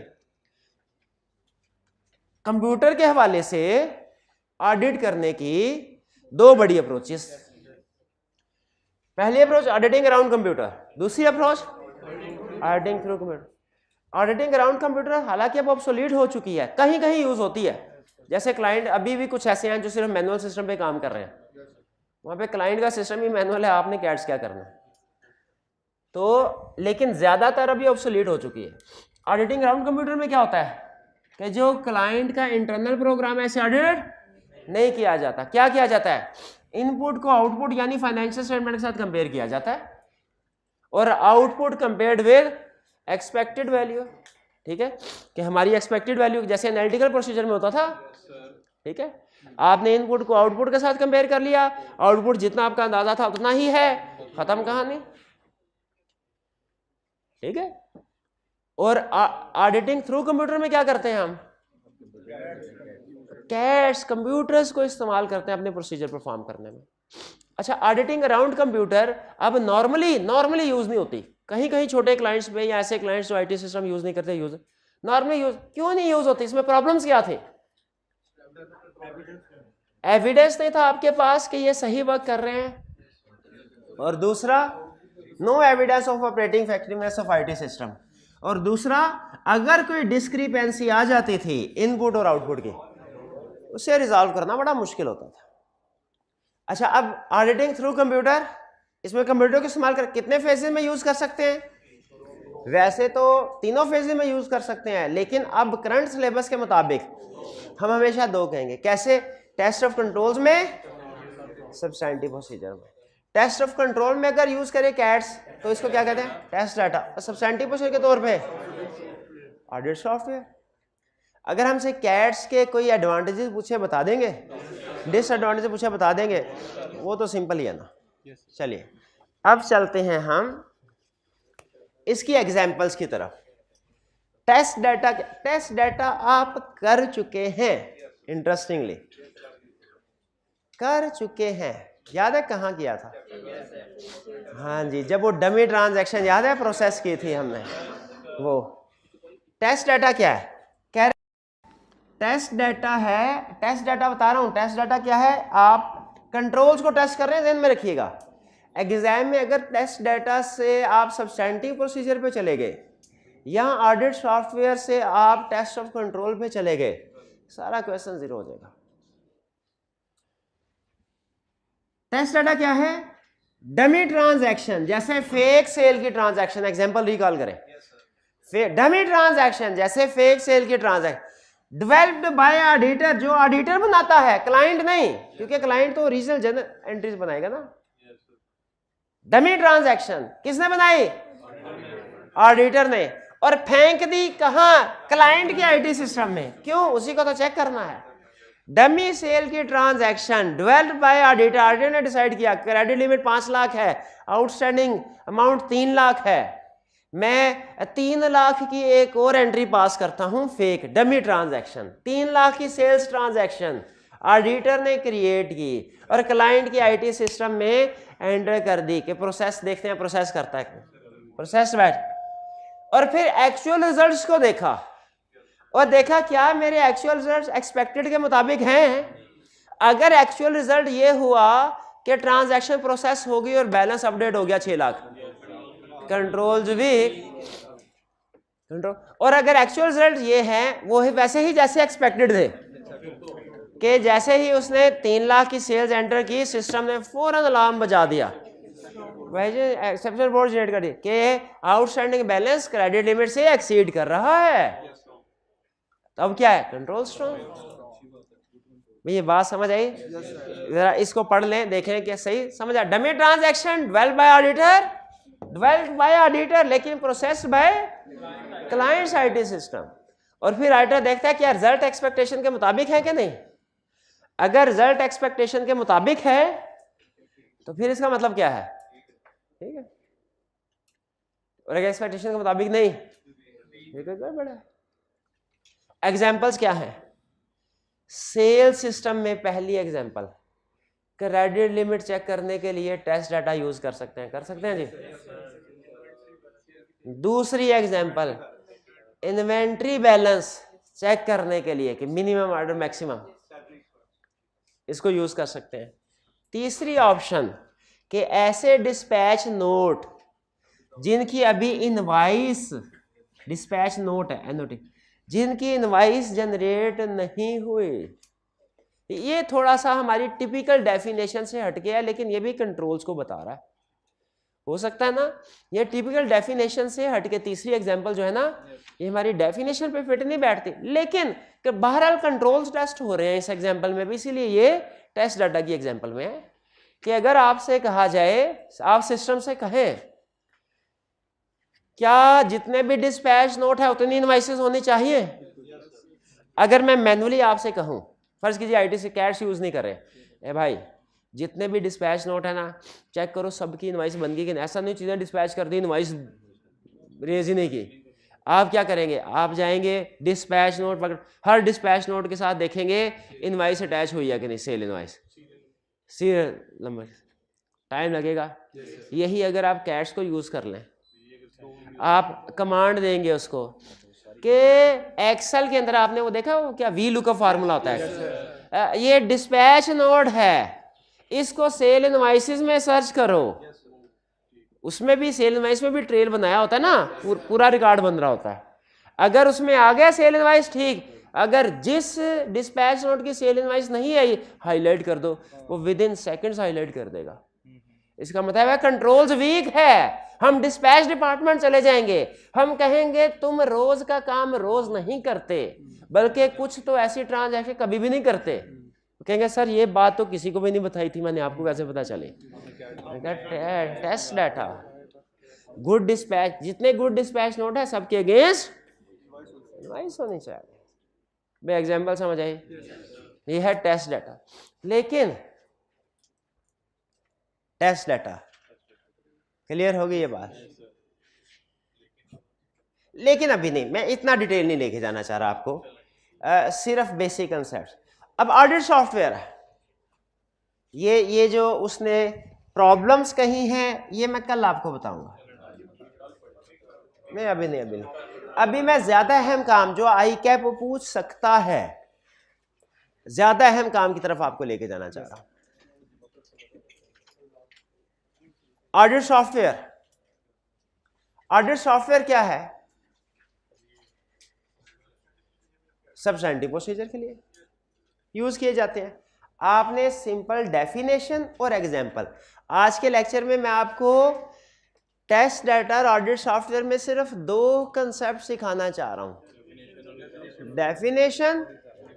कंप्यूटर के हवाले से ऑडिट करने की दो बड़ी अप्रोचेस। पहली अप्रोच ऑडिटिंग अराउंड कंप्यूटर, दूसरी approach auditing through computer. Auditing around computer हालांकि अब ऑब्सोलीट हो चुकी है, कहीं कहीं यूज होती है। जैसे क्लाइंट अभी भी कुछ ऐसे हैं जो सिर्फ मैनुअल सिस्टम पे काम कर रहे हैं, वहां पे क्लाइंट का सिस्टम ही मैनुअल है, आपने कैट्स क्या करना है। तो लेकिन ज्यादातर अभी ऑब्सोलीट हो चुकी है। ऑडिटिंग अराउंड कंप्यूटर में क्या होता है कि जो क्लाइंट का इंटरनल प्रोग्राम है, ऐसे ऑडिट नहीं किया जाता। क्या किया जाता है, इनपुट को आउटपुट यानी फाइनेंशियल स्टेटमेंट के साथ कंपेयर किया जाता है, और output compared with expected value. ठीक है, कि हमारी एक्सपेक्टेड वैल्यू जैसे एनालिटिकल प्रोसीजर में होता था। ठीक है, आपने इनपुट को आउटपुट के साथ कंपेयर कर लिया, आउटपुट जितना आपका अंदाजा था उतना ही है, खत्म कहानी। ठीक है, और ऑडिटिंग थ्रू कंप्यूटर में क्या करते हैं हम, कैट्स कंप्यूटर्स को इस्तेमाल करते हैं अपने प्रोसीजर परफॉर्म करने में। अच्छा, ऑडिटिंग अराउंड कंप्यूटर अब नॉर्मली यूज नहीं होती। कहीं कहीं छोटे क्लाइंट्स में या ऐसे क्लाइंट्स जो आईटी सिस्टम यूज नहीं करते, यूज नॉर्मली यूज क्यों नहीं यूज होती, इसमें प्रॉब्लम्स क्या थे? एविडेंस नहीं था आपके पास कि ये सही वर्क कर रहे हैं, और दूसरा no evidence of operating effectiveness of IT system, और दूसरा अगर कोई डिस्क्रिपेंसी आ जाती थी इनपुट और आउटपुट की, उसे रिजॉल्व करना बड़ा मुश्किल होता था। अच्छा, अब ऑडिटिंग थ्रू कंप्यूटर, इसमें कंप्यूटर को इस्तेमाल कर कितने फेजेस में यूज कर सकते हैं? वैसे तो तीनों फेजेस में यूज कर सकते हैं, लेकिन अब करंट सिलेबस के मुताबिक हम हमेशा दो कहेंगे। कैसे? टेस्ट ऑफ कंट्रोल्स में, सब्सटैंटिव प्रोसीजर में। टेस्ट ऑफ कंट्रोल में अगर यूज करें कैट्स तो इसको क्या कहते हैं, टेस्ट डाटा। और सब्सटैंटिव प्रोसीजर के तौर पे ऑडिट सॉफ्टवेयर। अगर हमसे कैट्स के कोई एडवांटेजेस पूछे बता देंगे, डिसएडवांटेजेस पूछे बता देंगे, वो तो सिंपल ही है ना। चलिए अब चलते हैं हम इसकी एग्जांपल्स की तरफ। टेस्ट डाटा आप कर चुके हैं, इंटरेस्टिंगली कर चुके हैं। याद है कहाँ किया था? हाँ जी, जब वो डमी ट्रांजैक्शन याद है प्रोसेस की थी हमने, वो टेस्ट डाटा क्या है? कह रहे टेस्ट डाटा है, टेस्ट डाटा बता रहा हूं। टेस्ट डाटा क्या है? आप कंट्रोल्स को टेस्ट कर रहे हैं, ध्यान में रखिएगा। एग्जाम में अगर टेस्ट डाटा से आप सब्सटैंटिव प्रोसीजर पे चले गए, यहाँ ऑडिट सॉफ्टवेयर से आप टेस्ट ऑफ कंट्रोल पे चले गए, सारा क्वेश्चन जीरो हो जाएगा। टेस्ट डाटा क्या है? डमी ट्रांजैक्शन, जैसे फेक सेल की ट्रांजैक्शन, एग्जांपल रिकॉल करें। डमी ट्रांजैक्शन जैसे फेक सेल की ट्रांजैक्शन डेवलप्ड बाय ऑडिटर, जो ऑडिटर बनाता है, क्लाइंट नहीं, क्योंकि क्लाइंट तो ओरिजिनल जनरल एंट्रीज बनाएगा ना। डमी ट्रांजैक्शन किसने बनाई? ऑडिटर ने, और फेंक दी कहां? क्लाइंट के आईटी सिस्टम में। क्यों? उसी को तो चेक करना है। डमी सेल की transaction developed by auditor, auditor ने डिसाइड किया क्रेडिट लिमिट 5 लाख है, आउटस्टैंडिंग अमाउंट 3 लाख है, मैं 3 लाख की एक और एंट्री पास करता हूं, फेक डमी ट्रांजैक्शन। 3 लाख की सेल्स ट्रांजैक्शन ऑडिटर ने क्रिएट की और क्लाइंट की आईटी सिस्टम में एंटर कर दी कि प्रोसेस देखते हैं, प्रोसेस करता है, प्रोसेस बैठ, और फिर एक्चुअल रिजल्ट्स को देखा और देखा क्या मेरे एक्चुअल रिजल्ट्स एक्सपेक्टेड के मुताबिक हैं। अगर एक्चुअल रिजल्ट ये हुआ कि ट्रांजैक्शन प्रोसेस हो गई और बैलेंस अपडेट हो गया 6 लाख, कंट्रोल्स वीक कंट्रोल। और अगर एक्चुअल रिजल्ट ये है वो है वैसे ही जैसे एक्सपेक्टेड थे, कि जैसे ही उसने 3 लाख की सेल्स एंटर की, सिस्टम ने फौरन अलार्म बजा दिया, वैसे एक्सेप्शन रिपोर्ट जनरेट कर दी कि आउटस्टैंडिंग बैलेंस क्रेडिट लिमिट से एक्सीड कर रहा है। तब क्या है? Control strong. ये बात समझ आई? जरा इसको पढ़ लें, देखें क्या सही समझ आया। Dummy transaction developed by auditor, लेकिन processed by clients IT system. और फिर ऑडिटर देखता है क्या रिजल्ट एक्सपेक्टेशन के मुताबिक है कि नहीं। अगर रिजल्ट एक्सपेक्टेशन के मुताबिक है तो फिर इसका मतलब क्या है, ठीक है, और अगर एक्सपेक्टेशन के मुताबिक नहीं फिर कोई गड़बड़ है। एग्जाम्पल्स क्या है? सेल सिस्टम में पहली एग्जाम्पल, क्रेडिट लिमिट चेक करने के लिए टेस्ट डाटा यूज कर सकते हैं जी। दूसरी एग्जाम्पल, इन्वेंट्री बैलेंस चेक करने के लिए कि मिनिमम ऑर्डर मैक्सिमम, इसको यूज कर सकते हैं। तीसरी ऑप्शन कि ऐसे डिस्पैच नोट जिनकी अभी इनवाइस, डिस्पैच नोट है एनओटी, जिनकी इनवाइस जनरेट नहीं हुई। ये थोड़ा सा हमारी टिपिकल डेफिनेशन से हट गया है, लेकिन ये भी कंट्रोल्स को बता रहा है। हो सकता है ना ये टिपिकल डेफिनेशन से हट के तीसरी एग्जांपल जो है ना ये हमारी डेफिनेशन पे फिट नहीं बैठती, लेकिन बहरहाल कंट्रोल्स टेस्ट हो रहे हैं इस एग्जांपल में भी, इसीलिए ये टेस्ट डाटा की एग्जांपल में है कि अगर आपसे कहा जाए, आप सिस्टम से कहें क्या जितने भी डिस्पैच नोट है उतनी इनवाइसेस होनी चाहिए, अगर मैं मैनुअली आपसे कहूं, फर्ज कीजिए आईटी से कैश यूज नहीं कर रहे, ए भाई जितने भी डिस्पैच नोट है ना चेक करो सबकी इनवाइस बन गई कि ऐसा नहीं चीजें डिस्पैच कर दी इनवाइस रेज ही नहीं की। आप क्या करेंगे, आप जाएंगे डिस्पैच नोट पकड़, हर डिस्पैच नोट के साथ देखेंगे इनवाइस अटैच हुई है कि नहीं, cell invoice, serial number, time लगेगा। यही अगर आप कैश को यूज कर लें, आप कमांड देंगे उसको कि एक्सेल के अंदर आपने वो देखा वो क्या वी लुकअप फार्मूला होता है, ये डिस्पैच नोड है इसको सेल इनवाइसेस में सर्च करो, उसमें भी सेल इनवाइस में भी ट्रेल बनाया होता है ना, पूरा रिकॉर्ड बन रहा होता है। अगर उसमें आ गया सेल इनवाइस ठीक, अगर जिस डिस्पैच नोट की सेल इनवाइस नहीं आई हाईलाइट कर दो, वो विद इन सेकेंड्स हाईलाइट कर देगा। इसका मतलब है कंट्रोल्स वीक है। हम डिस्पैच डिपार्टमेंट चले जाएंगे, हम कहेंगे तुम रोज का काम रोज नहीं करते, बल्कि कुछ तो ऐसी ट्रांजैक्शन कभी भी नहीं करते, कहेंगे सर ये बात तो किसी को भी नहीं बताई थी, मैंने आपको कैसे पता चले? टेस्ट डाटा, गुड डिस्पैच, जितने गुड डिस्पैच नोट है सबके अगेंस्ट इनवाइस होनी चाहिए। मैं एग्जांपल समझ आई, ये है टेस्ट डाटा। लेकिन टेस्ट डाटा क्लियर होगी ये बात, लेकिन अभी नहीं, मैं इतना डिटेल नहीं लेके जाना चाह रहा आपको, सिर्फ बेसिक कंसेप्ट। अब ऑडिट सॉफ्टवेयर है, ये जो उसने प्रॉब्लम्स कही हैं ये मैं कल आपको बताऊंगा, नहीं अभी नहीं, अभी मैं ज्यादा अहम काम जो आई कैप पूछ सकता है, ज्यादा अहम काम की तरफ आपको लेके जाना चाह रहा हूं। ऑडिट सॉफ्टवेयर, ऑडिट सॉफ्टवेयर क्या है? सब्सटेंटिव प्रोसीजर के लिए यूज किए जाते हैं। आपने सिंपल डेफिनेशन और एग्जाम्पल, आज के लेक्चर में मैं आपको टेस्ट डाटा और ऑडिट सॉफ्टवेयर में सिर्फ दो कंसेप्ट सिखाना चाह रहा हूं, डेफिनेशन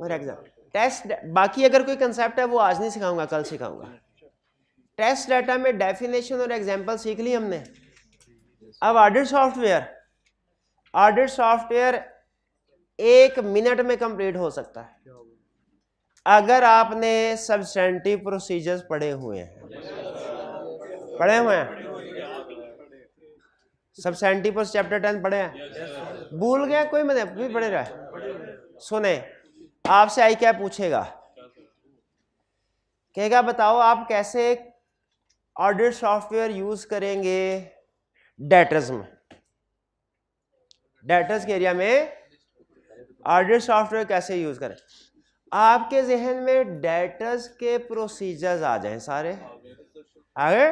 और एग्जाम्पल। टेस्ट, बाकी अगर कोई कंसेप्ट है वो आज नहीं सिखाऊंगा, कल सिखाऊंगा। टेस्ट डाटा में डेफिनेशन और एग्जाम्पल सीख ली हमने। अब audit software, audit software 1 minute में कंप्लीट हो सकता है अगर आपने सब्सटेंटिव प्रोसीजर्स पढ़े हुए हैं, सब्सटेंटिव पर चैप्टर 10 पढ़े हैं, भूल गया कोई, मैंने भी पढ़े रहा है। सुने, आपसे आई क्या पूछेगा, कहेगा बताओ आप कैसे ऑडिट सॉफ्टवेयर यूज करेंगे डेटर्स में, डेटर्स के एरिया में ऑडिट सॉफ्टवेयर कैसे यूज करें। आपके जहन में डेटर्स के प्रोसीजर्स आ जाएं सारे, आगे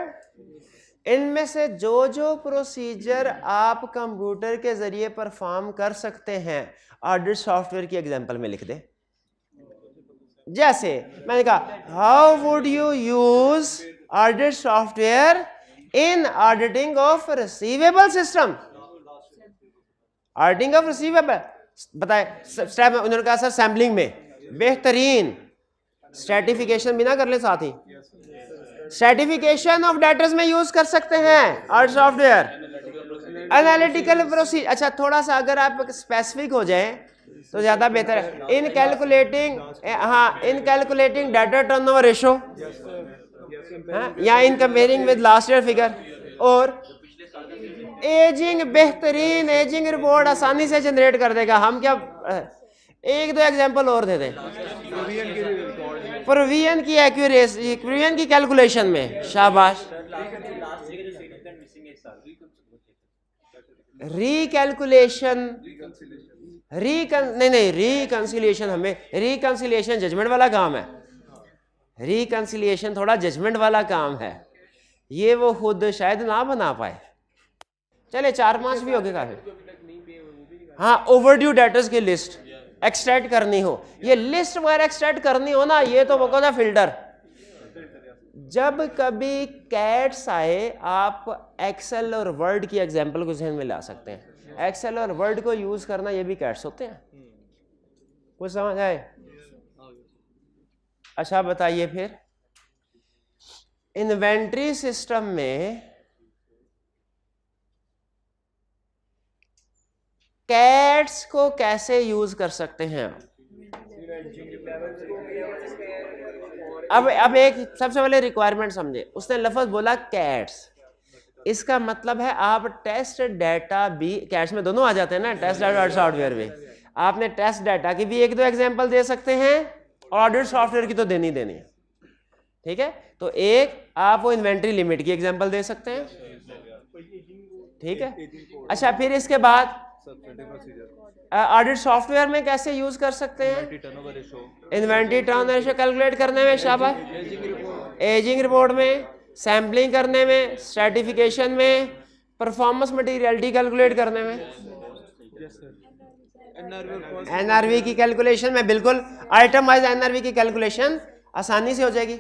इनमें से जो जो प्रोसीजर आप कंप्यूटर के जरिए परफॉर्म कर सकते हैं ऑडिट सॉफ्टवेयर की एग्जांपल में लिख दे। जैसे मैंने कहा how would you use audit software in auditing of receivable system, auditing of receivable बताए स्टेप। उन्होंने कहा सर सैम्पलिंग में बेहतरीन स्ट्रेटिफिकेशन भी ना कर ले, साथ ही स्ट्रेटिफिकेशन ऑफ डेटर्स में यूज कर सकते हैं ऑडिट सॉफ्टवेयर। एनालिटिकल प्रोसीजर, अच्छा थोड़ा सा अगर आप स्पेसिफिक हो जाए तो ज्यादा बेहतर है। इन कैलकुलेटिंग, हाँ, in calculating data turnover ratio, या in comparing with last year figure, और एजिंग, बेहतरीन एजिंग रिपोर्ट आसानी से जनरेट कर देगा। हम क्या, एक दो एग्जांपल और दे दें। प्रोविजन की एक्यूरेसी, प्रोविजन की कैलकुलेशन में, शाबाश। रिकैलकुलेशन, नहीं रिकंसिलिएशन, हमें रिकंसिलिएशन जजमेंट वाला काम है। रिकंसिलिएशन थोड़ा जजमेंट वाला काम है, ये वो खुद शायद ना बना पाए। चले 4-5 भी हो गए काफी। हाँ, ओवरड्यू डेटर्स की लिस्ट एक्सट्रैक्ट करनी हो, ये लिस्ट वगैरह एक्सट्रैक्ट करनी हो ना, ये तो वो कहता फिल्टर। जब कभी कैट्स आए, आप एक्सेल और वर्ड की एग्जांपल को ध्यान में ला सकते हैं। एक्सेल और वर्ड को यूज करना, ये भी कैट्स होते हैं। कुछ समझ आए? अच्छा बताइए फिर, इन्वेंट्री सिस्टम में कैट्स को कैसे यूज कर सकते हैं? अब एक सबसे पहले रिक्वायरमेंट समझे। उसने लफ्ज बोला कैट्स, इसका मतलब है आप टेस्ट डाटा भी, कैट्स में दोनों आ जाते हैं ना, टेस्ट डाटा और सॉफ्टवेयर में। आपने टेस्ट डाटा की भी एक दो एग्जांपल दे सकते हैं, ऑडिट सॉफ्टवेयर की तो देनी देनी है, ठीक है। तो एक आप वो इन्वेंट्री लिमिट की एग्जांपल दे सकते हैं, ठीक है। अच्छा, फिर इसके बाद ऑडिट सॉफ्टवेयर में कैसे यूज कर सकते हैं? इन्वेंट्री टर्नओवर रेशियो कैलकुलेट करने में, शाबाश, एजिंग रिपोर्ट में, सैम्पलिंग करने में, स्ट्रेटिफिकेशन में, परफॉर्मेंस मटेरियलिटी कैलकुलेट करने में, एनआरवी की कैलकुलेशन में, बिल्कुल आइटम वाइज एनआरवी की कैलकुलेशन आसानी से हो जाएगी।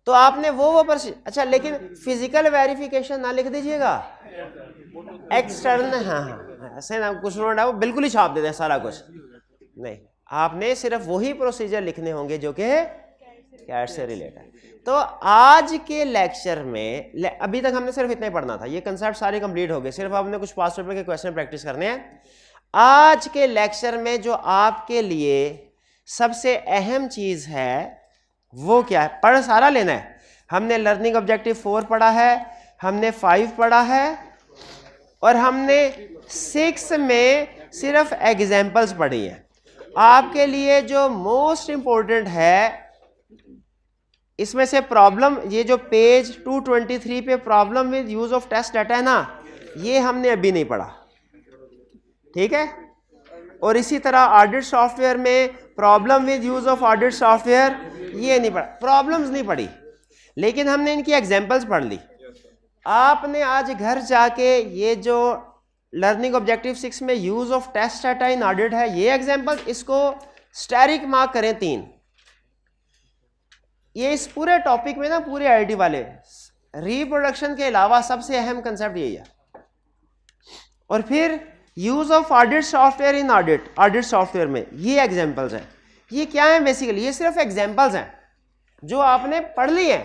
तो आपने वो पर, अच्छा लेकिन फिजिकल वेरिफिकेशन ना लिख दीजिएगा, एक्सटर्नल, हाँ ऐसे ना कुछ नोट है वो बिल्कुल ही छाप देते हैं सारा कुछ नहीं, आपने सिर्फ वही प्रोसीजर लिखने होंगे जो कि कैट से रिलेटेड। तो आज के लेक्चर में, अभी तक हमने सिर्फ इतना ही पढ़ना था, ये कंसेप्ट सारे कंप्लीट हो गए, सिर्फ आपने कुछ पास्ट पेपर के क्वेश्चन प्रैक्टिस करने हैं। आज के लेक्चर में जो आपके लिए सबसे अहम चीज है वो क्या है? पढ़ सारा लेना है। हमने लर्निंग ऑब्जेक्टिव 4 पढ़ा है, हमने 5 पढ़ा है, और हमने 6 में सिर्फ एग्जाम्पल्स पढ़ी हैं। आपके लिए जो मोस्ट इंपॉर्टेंट है इसमें से प्रॉब्लम, ये जो पेज 223 पे problem with use of test data है ना, ये हमने अभी नहीं पढ़ा, ठीक है। और इसी तरह ऑडिट सॉफ्टवेयर में problem with use of audit software, ये नहीं पढ़ा, प्रॉब्लम्स नहीं पढ़ी, लेकिन हमने इनकी एग्जाम्पल्स पढ़ ली। आपने आज घर जाके ये जो लर्निंग ऑब्जेक्टिव 6 में use of test data in audit है, ये एग्जाम्पल, इसको स्टैरिक मार्क करें 3। ये इस पूरे टॉपिक में ना, पूरे आईटी वाले, रिप्रोडक्शन के अलावा सबसे अहम कंसेप्ट यही है। और फिर use of audit software in audit software में ये एग्जाम्पल्स हैं। ये क्या है बेसिकली? ये सिर्फ एग्जाम्पल्स हैं जो आपने पढ़ ली हैं,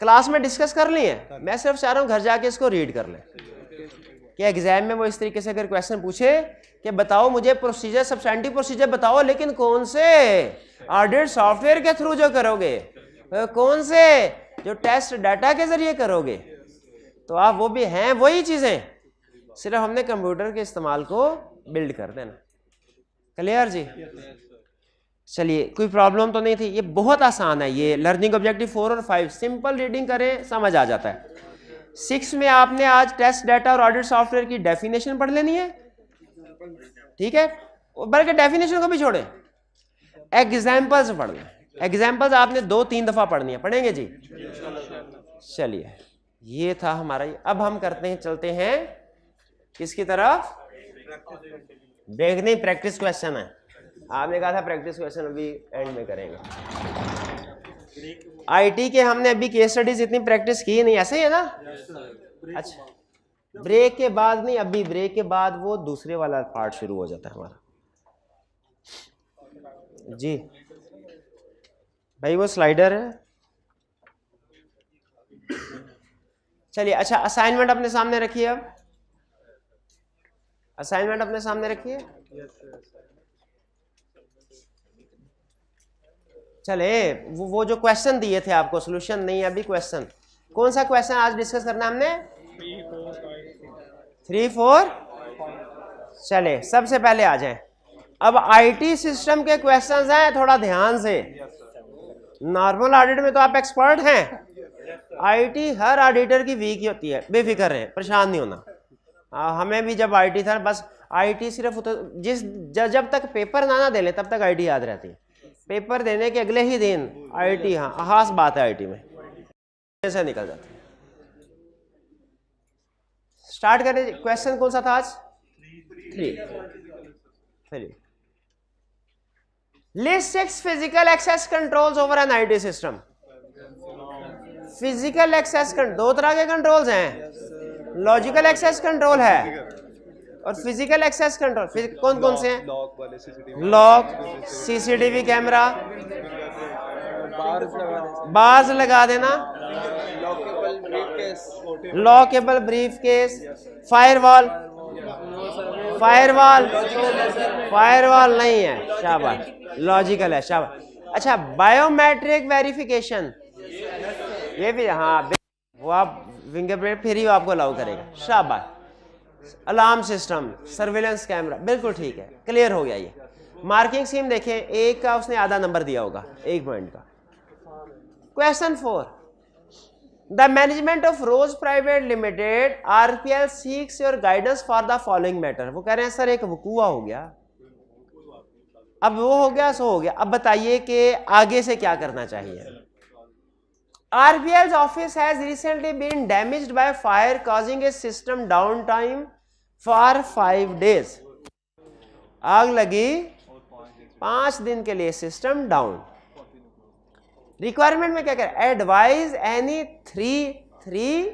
क्लास में डिस्कस कर ली है। मैं सिर्फ चाह रहा हूं घर जाके इसको रीड कर लें कि एग्जाम में वो इस तरीके से अगर क्वेश्चन पूछे कि बताओ मुझे प्रोसीजर, सब्सटेंटिव प्रोसीजर बताओ, लेकिन कौन से? ऑडिट सॉफ्टवेयर के थ्रू जो करोगे, कौन से? जो टेस्ट डाटा के जरिए करोगे। तो आप वो भी हैं वही चीजें, सिर्फ हमने कंप्यूटर के इस्तेमाल को बिल्ड कर देना। क्लियर जी? चलिए, कोई प्रॉब्लम तो नहीं थी? ये बहुत आसान है, ये लर्निंग ऑब्जेक्टिव 4 और 5 सिंपल रीडिंग करें समझ आ जाता है। 6 में आपने आज टेस्ट डाटा और ऑडिट सॉफ्टवेयर की डेफिनेशन पढ़ लेनी है, ठीक है, बल्कि डेफिनेशन को भी छोड़े, एग्जाम्पल्स पढ़ लें। एग्जाम्पल्स आपने 2-3 दफा पढ़नी है, पढ़ेंगे जी? चलिए, ये था हमारा। अब हम करते हैं, चलते हैं किसकी तरफ? देखने प्रैक्टिस क्वेश्चन है, आपने कहा था प्रैक्टिस क्वेश्चन अभी एंड में करेंगे। आईटी के हमने अभी केस स्टडीज इतनी प्रैक्टिस की नहीं, ऐसे ही है ना? अच्छा, ब्रेक के बाद नहीं, अभी ब्रेक के बाद वो दूसरे वाला पार्ट शुरू हो जाता है हमारा। जी भाई, वो स्लाइडर है। चलिए, अच्छा असाइनमेंट अपने सामने रखिए। अब असाइनमेंट अपने सामने रखिए। चले वो जो क्वेश्चन दिए थे आपको, सोल्यूशन नहीं अभी क्वेश्चन, कौन सा क्वेश्चन आज डिस्कस करना हमने? 3, 4। चले सबसे पहले आ जाए। अब आईटी सिस्टम के क्वेश्चंस हैं, थोड़ा ध्यान से। नॉर्मल ऑडिट में तो आप एक्सपर्ट हैं, आईटी हर ऑडिटर की वीक होती है, बेफिक्र रहे, परेशान नहीं होना। हमें भी जब आईटी था, बस आईटी सिर्फ जब तक पेपर ना दे ले तब तक आईटी याद रहती है, पेपर देने के अगले ही दिन आईटी, हाँ खास बात है आईटी में, ऐसे निकल जाती है। स्टार्ट करें। क्वेश्चन कौन सा था आज? 3। List 6 physical access controls over an IT system. Physical access दो तरह के कंट्रोल्स हैं, लॉजिकल एक्सेस कंट्रोल है और फिजिकल एक्सेस कंट्रोल। कौन कौन से हैं? लॉक, सीसीटीवी कैमरा, बार्स लगा देना, लॉकेबल ब्रीफकेस, फायरवॉल। फायरवॉल नहीं है, शाबाश, लॉजिकल है, शाबाश। अच्छा, बायोमेट्रिक वेरिफिकेशन, ये भी, हाँ वो आप फिंगरप्रिंट फिर ही आपको अलाउ करेगा, शाबाश। अलार्म सिस्टम, सर्विलेंस कैमरा, बिल्कुल ठीक है, क्लियर हो गया। ये मार्किंग स्कीम देखें, एक का उसने आधा नंबर दिया होगा, 1 पॉइंट का। Question 4, the management of rose private limited RPL seeks your guidance for the following matter. वो कह रहे हैं सर एक वकूआ हो गया, अब वो हो गया सो हो गया, अब बताइए कि आगे से क्या करना चाहिए। RPL's office has recently been damaged by fire, causing a system downtime for 5 days. आग लगी, 5 दिन के लिए सिस्टम डाउन। रिक्वायरमेंट में क्या करें? Advise any 3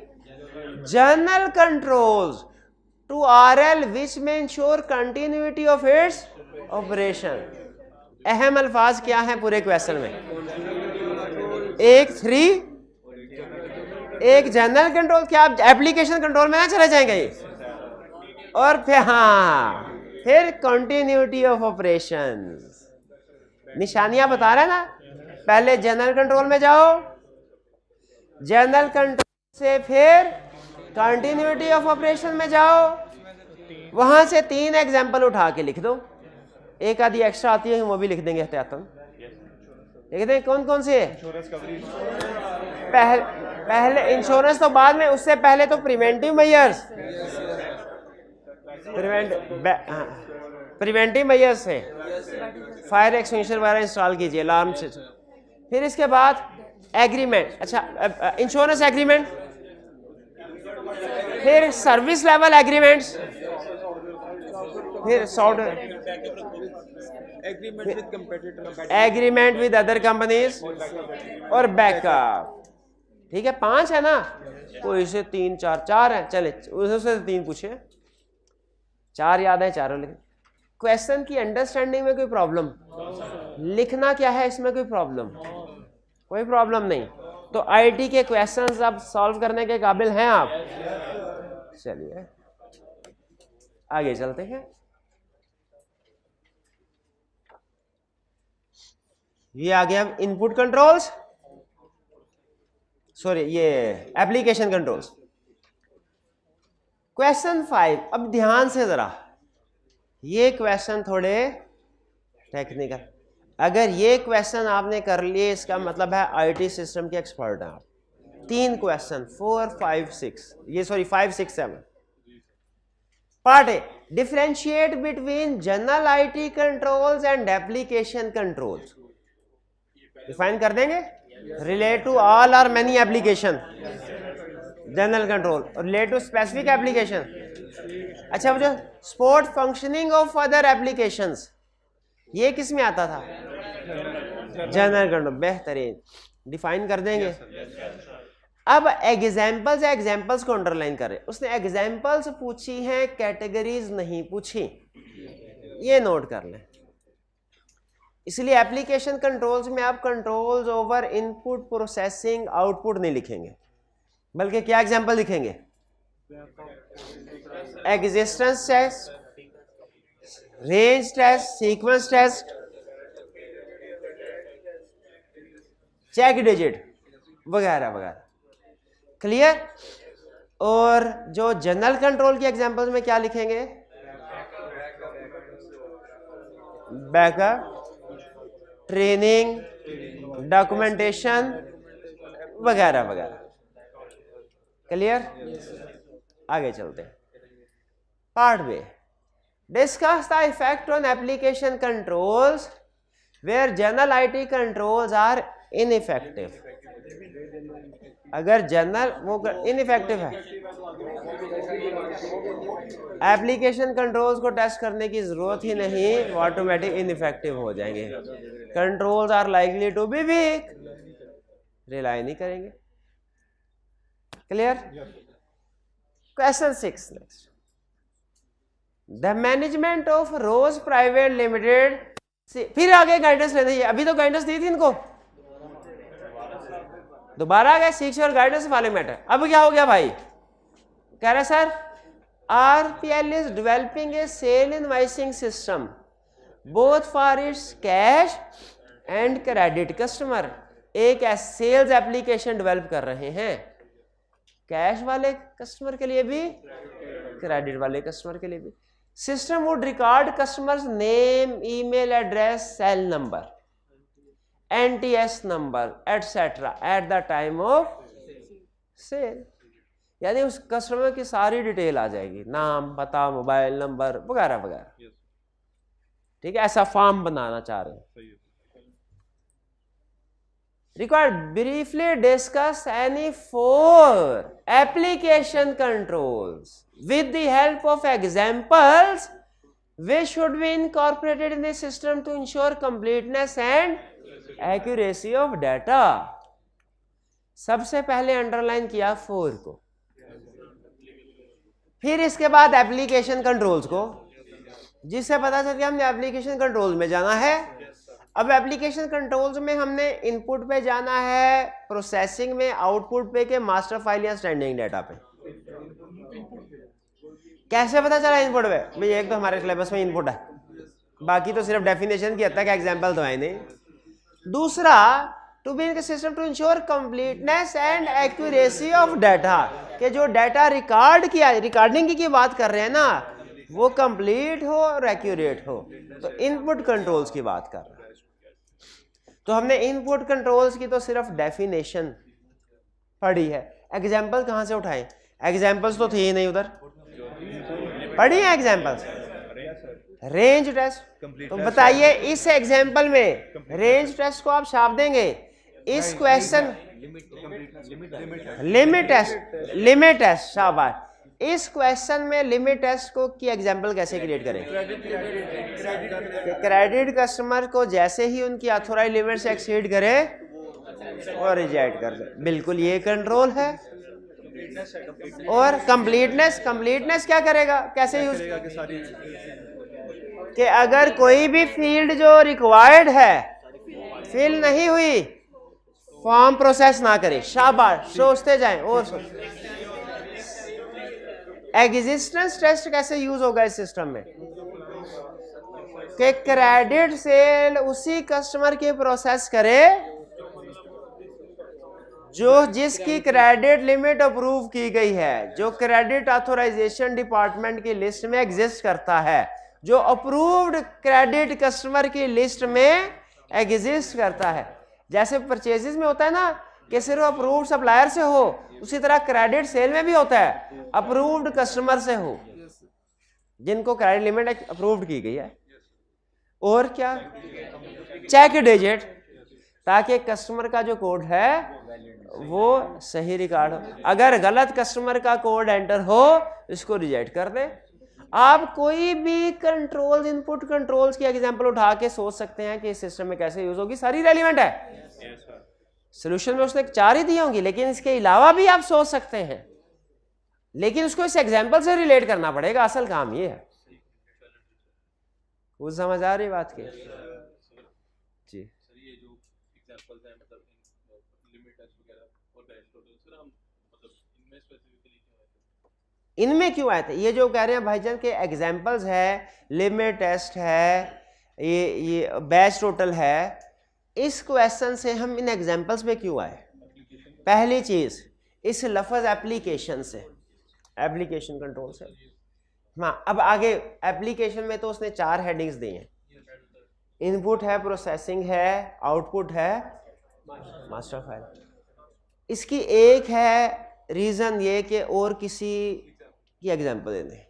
general controls to RL which में ensure continuity of its operation. अहम अल्फाज क्या हैं पूरे क्वेश्चन में? एक 3, एक जनरल कंट्रोल। क्या आप एप्लीकेशन कंट्रोल में ना चले जाएंगे? और फिर हाँ, फिर कंटिन्यूटी ऑफ ऑपरेशन। निशानियां बता रहे हैं ना, पहले जनरल कंट्रोल में जाओ, जनरल कंट्रोल से फिर कंटिन्यूटी ऑफ ऑपरेशन में जाओ, वहां से 3 एग्जांपल उठा के लिख दो। एक आधी एक्स्ट्रा आती है वो भी लिख देंगे एहतियातन। लिख दें कौन कौन से? पहले इंश्योरेंस तो बाद में, उससे पहले तो प्रिवेंटिव मेजर्स, प्रिवेंटिव मेजर्स से फायर एक्सटिंग्विशर वगैरह इंस्टॉल कीजिए, अलार्म से। फिर इसके बाद एग्रीमेंट, अच्छा इंश्योरेंस एग्रीमेंट, फिर सर्विस लेवल एग्रीमेंट्स, फिर software agreement with other companies और बैकअप। ठीक है, 5 है ना, कोई से 3 4 है, चले उससे 3 पूछे, 4 याद है, चारों लिखे। क्वेश्चन की अंडरस्टैंडिंग में कोई प्रॉब्लम? लिखना क्या है इसमें कोई प्रॉब्लम? कोई प्रॉब्लम नहीं। तो आईटी के क्वेश्चंस अब सॉल्व करने के काबिल हैं आप? चलिए आगे चलते हैं। ये आ गया इनपुट कंट्रोल्स, सॉरी ये एप्लीकेशन कंट्रोल्स। क्वेश्चन 5, अब ध्यान से जरा, ये क्वेश्चन थोड़े टेक्निकल। अगर ये क्वेश्चन आपने कर लिए इसका मतलब है आईटी सिस्टम के एक्सपर्ट हैं आप। 3 क्वेश्चन 4, 5, 6, ये sorry 5, 6, 7। Part A, differentiate between general IT controls and application controls. Define कर देंगे। रिलेट टू ऑल और मेनी एप्लीकेशन, जनरल कंट्रोल, और रिलेट टू स्पेसिफिक एप्लीकेशन। अच्छा, वो जो support functioning of other applications, ये किस में आता था? General control. बेहतरीन, डिफाइन कर देंगे। अब एग्जाम्पल्स को अंडरलाइन करें। उसने एग्जाम्पल्स पूछी हैं, कैटेगरीज नहीं पूछी, ये नोट कर लें। इसलिए एप्लीकेशन कंट्रोल्स में आप controls over input processing output नहीं लिखेंगे, बल्कि क्या एग्जांपल लिखेंगे? Existence test, range test, sequence test, check digit वगैरह वगैरह। क्लियर? और जो जनरल कंट्रोल की एग्जांपल्स में क्या लिखेंगे? बैकअप, ट्रेनिंग, डॉक्यूमेंटेशन वगैरह वगैरह। क्लियर? आगे चलते हैं। Part B, discuss the effect on application controls where general IT controls are ineffective. अगर जनरल वो इनइफेक्टिव है, एप्लीकेशन कंट्रोल्स को टेस्ट करने की जरूरत ही नहीं, वो ऑटोमेटिक इनइफेक्टिव हो जाएंगे। Controls are likely to be weak, rely नहीं करेंगे। Clear? Question 6 next, the management of rose private limited. फिर आगे गाइडेंस लेते हैं, अभी तो गाइडेंस दी थी इनको, दोबारा आ गए शिक्षा और गाइडेंस वाले मैटर। अब क्या हो गया भाई? कह रहे sir RPL is developing a sale invoicing system both for its cash and credit customer। एक सेल्स एप्लीकेशन डेवलप कर रहे हैं, कैश वाले कस्टमर के लिए भी, क्रेडिट वाले कस्टमर के लिए भी। System would record customer's name, email address, cell number, NTS number etcetera at the time of sale. यानी उस कस्टमर की सारी डिटेल आ जाएगी, नाम, पता, मोबाइल नंबर वगैरह वगैरह। ठीक है, ऐसा फॉर्म बनाना चाह रहे हैं। Required briefly discuss any 4 application controls with the help of examples which should be incorporated in the system to ensure completeness and accuracy of data। सबसे पहले अंडरलाइन किया 4 को, फिर इसके बाद एप्लीकेशन कंट्रोल्स को, जिससे पता चल गया हमने एप्लीकेशन कंट्रोल में जाना है। अब एप्लीकेशन कंट्रोल्स में हमने इनपुट पे जाना है, प्रोसेसिंग में आउटपुट पे के मास्टर फाइल या स्टैंडिंग डाटा पे। कैसे पता चला इनपुट पे? भाई एक तो हमारे सिलेबस में इनपुट है, बाकी तो सिर्फ डेफिनेशन की हद तक एग्जांपल तो है नहीं। दूसरा, to be in system to ensure completeness and accuracy of data, कि जो डाटा रिकॉर्ड किया, रिकॉर्डिंग की बात कर रहे हैं ना, वो कंप्लीट हो और एक्यूरेट हो। तो इनपुट कंट्रोल्स की बात कर रहे हैं। तो हमने इनपुट कंट्रोल्स की तो सिर्फ डेफिनेशन पढ़ी है, एग्जांपल कहां से उठाएं? एग्जांपल्स तो थे ही नहीं उधर, पढ़ी है एग्जांपल्स? Range test. तो बताइए इस एग्जांपल में रेंज टेस्ट को आप छाप देंगे, इस क्वेश्चन लिमिट टेस्ट, शाबाश। इस क्वेश्चन में लिमिट टेस्ट को की एग्जांपल कैसे क्रिएट करें? क्रेडिट कस्टमर को जैसे ही उनकी ऑथोराइज लिमिट से एक्सीड करे और रिजेक्ट कर दे, बिल्कुल ये कंट्रोल है। और कंप्लीटनेस क्या करेगा, कैसे यूज? कि अगर कोई भी फील्ड जो रिक्वायर्ड है फिल नहीं हुई, फॉर्म प्रोसेस ना करे। शाबाश, सोचते जाएं और एग्जिस्टेंस टेस्ट कैसे यूज होगा इस सिस्टम में? कि क्रेडिट सेल उसी कस्टमर की प्रोसेस करे जो जिसकी क्रेडिट लिमिट अप्रूव की गई है, जो क्रेडिट ऑथोराइजेशन डिपार्टमेंट की लिस्ट में एग्जिस्ट करता है, जो अप्रूव्ड क्रेडिट कस्टमर की लिस्ट में एग्जिस्ट करता है। जैसे परचेजेस में होता है ना कि सिर्फ अप्रूव्ड सप्लायर से हो, उसी तरह क्रेडिट सेल में भी होता है अप्रूव्ड कस्टमर से हो, जिनको क्रेडिट लिमिट अप्रूव्ड की गई है। और क्या? चेक डिजिट, ताकि कस्टमर का जो कोड है वो सही रिकॉर्ड हो। अगर गलत कस्टमर का कोड एंटर हो, इसको रिजेक्ट कर दे। आप कोई भी कंट्रोल, इनपुट कंट्रोल्स की एग्जांपल उठा के सोच सकते हैं कि इस सिस्टम में कैसे यूज होगी, सारी रेलिवेंट है। सॉल्यूशन में उसने 4 ही दी होंगी, लेकिन इसके अलावा भी आप सोच सकते हैं, लेकिन उसको इस एग्जांपल से रिलेट करना पड़ेगा। असल काम ये है। कुछ समझ आ रही बात की? जी, ये जो एग्जांपल्स हैं, मतलब लिमिट टेस्ट वगैरह और बैच टोटल, सर हम मतलब इनमें स्पेसिफिकली क्या है? इनमें क्यों आए थे? ये जो कह रहे हैं भाईजान के एग्जाम्पल्स है, लिमिट टेस्ट है, ये बैच टोटल है, इस क्वेश्चन से हम इन एग्जाम्पल्स पे क्यों आए? पहली चीज इस लफ्ज एप्लीकेशन से, एप्लीकेशन कंट्रोल से। हाँ, अब आगे एप्लीकेशन में तो उसने 4 हेडिंग्स दी हैं, इनपुट है, प्रोसेसिंग है, आउटपुट है, मास्टर फाइल। इसकी एक है रीजन ये कि और किसी की एग्जांपल दे दें,